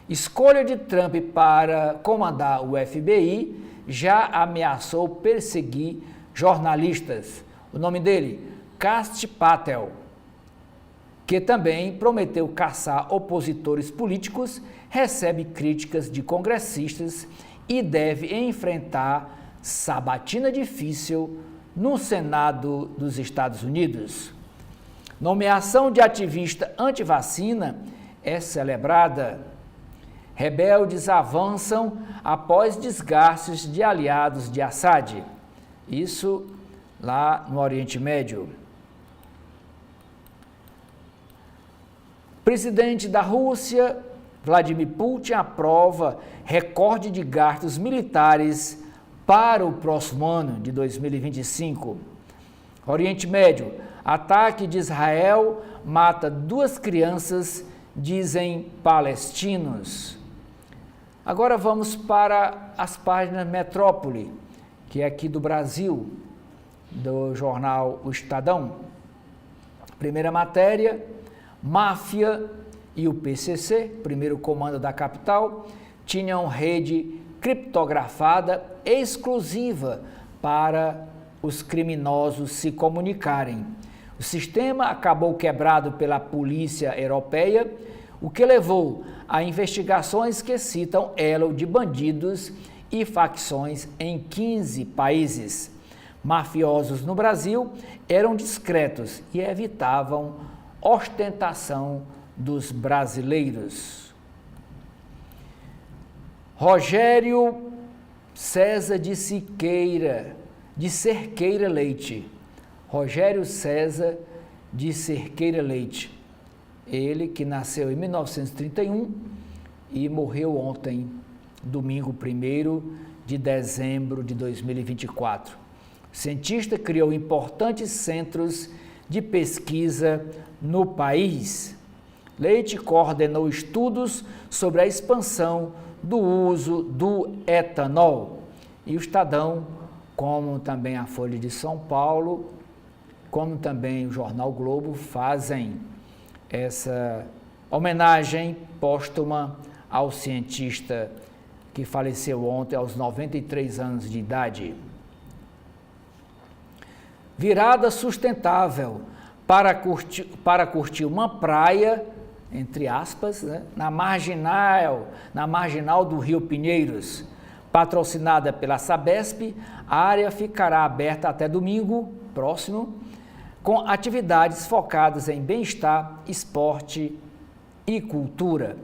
escolha de Trump para comandar o FBI, já ameaçou perseguir jornalistas. O nome dele, Kash Patel, que também prometeu caçar opositores políticos, recebe críticas de congressistas e deve enfrentar sabatina difícil no Senado dos Estados Unidos. Nomeação de ativista antivacina é celebrada. Rebeldes avançam após desgastes de aliados de Assad. Isso lá no Oriente Médio. Presidente da Rússia, Vladimir Putin, aprova recorde de gastos militares para o próximo ano de 2025. Oriente Médio, ataque de Israel mata 2 crianças, dizem palestinos. Agora vamos para as páginas Metrópole, que é aqui do Brasil, do jornal O Estadão. Primeira matéria, máfia e o PCC, primeiro comando da capital, tinham rede criptografada exclusiva para os criminosos se comunicarem. O sistema acabou quebrado pela polícia europeia, o que levou a investigações que citam elo de bandidos e facções em 15 países. Mafiosos no Brasil eram discretos e evitavam ostentação dos brasileiros. Rogério César de Cerqueira Leite. Rogério César de Cerqueira Leite. Ele que nasceu em 1931 e morreu ontem, domingo 1º de dezembro de 2024. O cientista criou importantes centros de pesquisa no país. Leite coordenou estudos sobre a expansão do uso do etanol. E o Estadão, como também a Folha de São Paulo, como também o Jornal Globo, fazem essa homenagem póstuma ao cientista que faleceu ontem aos 93 anos de idade. Virada sustentável para curtir uma praia, entre aspas, né, na marginal do Rio Pinheiros. Patrocinada pela Sabesp, a área ficará aberta até domingo próximo, com atividades focadas em bem-estar, esporte e cultura.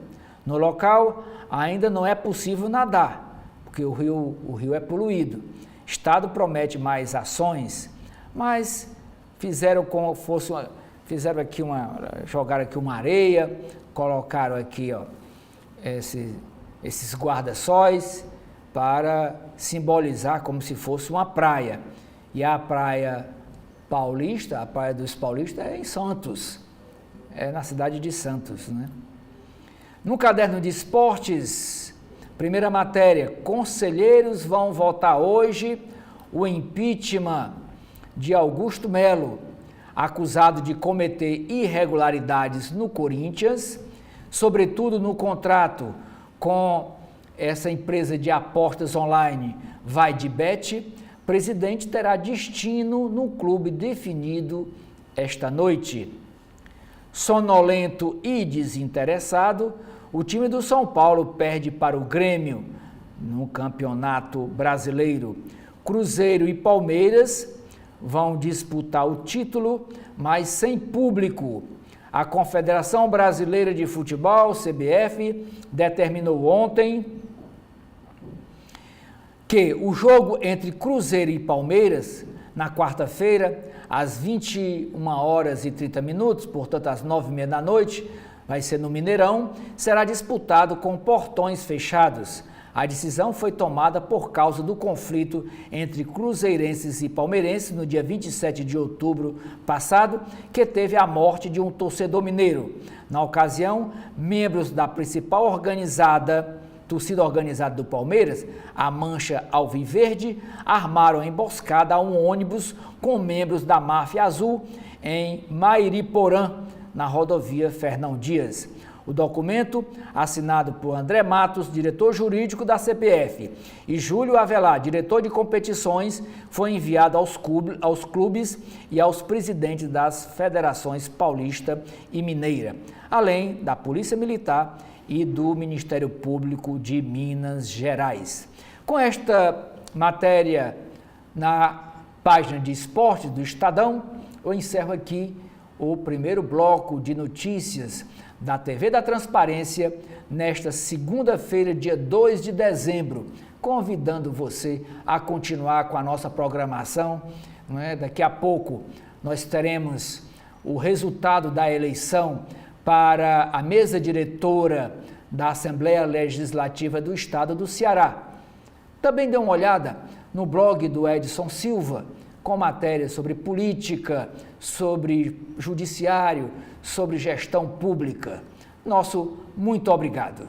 No local, ainda não é possível nadar, porque o rio é poluído. O Estado promete mais ações, mas jogaram aqui uma areia, colocaram aqui esses guarda-sóis para simbolizar como se fosse uma praia. E a praia paulista, a praia dos paulistas é em Santos, é na cidade de Santos, né? No caderno de esportes, primeira matéria, conselheiros vão votar hoje o impeachment de Augusto Melo, acusado de cometer irregularidades no Corinthians, sobretudo no contrato com essa empresa de apostas online VaiDebet. Presidente terá destino no clube definido esta noite. Sonolento e desinteressado, o time do São Paulo perde para o Grêmio no Campeonato Brasileiro. Cruzeiro e Palmeiras vão disputar o título, mas sem público. A Confederação Brasileira de Futebol, CBF, determinou ontem que o jogo entre Cruzeiro e Palmeiras, na quarta-feira, às 21h30, portanto às 9h30 da noite, vai ser no Mineirão, será disputado com portões fechados. A decisão foi tomada por causa do conflito entre cruzeirenses e palmeirenses no dia 27 de outubro passado, que teve a morte de um torcedor mineiro. Na ocasião, membros da principal torcida organizada do Palmeiras, a Mancha Alviverde, armaram a emboscada a um ônibus com membros da máfia azul em Mairiporã, na rodovia Fernão Dias. O documento, assinado por André Matos, diretor jurídico da CBF, e Júlio Avelar, diretor de competições, foi enviado aos clubes e aos presidentes das federações paulista e mineira, além da Polícia Militar e do Ministério Público de Minas Gerais. Com esta matéria na página de esportes do Estadão, eu encerro aqui o primeiro bloco de notícias da TV da Transparência nesta segunda-feira, dia 2 de dezembro, convidando você a continuar com a nossa programação. Não é? Daqui a pouco nós teremos o resultado da eleição para a mesa diretora da Assembleia Legislativa do Estado do Ceará. Também dê uma olhada no blog do Edson Silva, com matérias sobre política, sobre judiciário, sobre gestão pública. Nosso muito obrigado.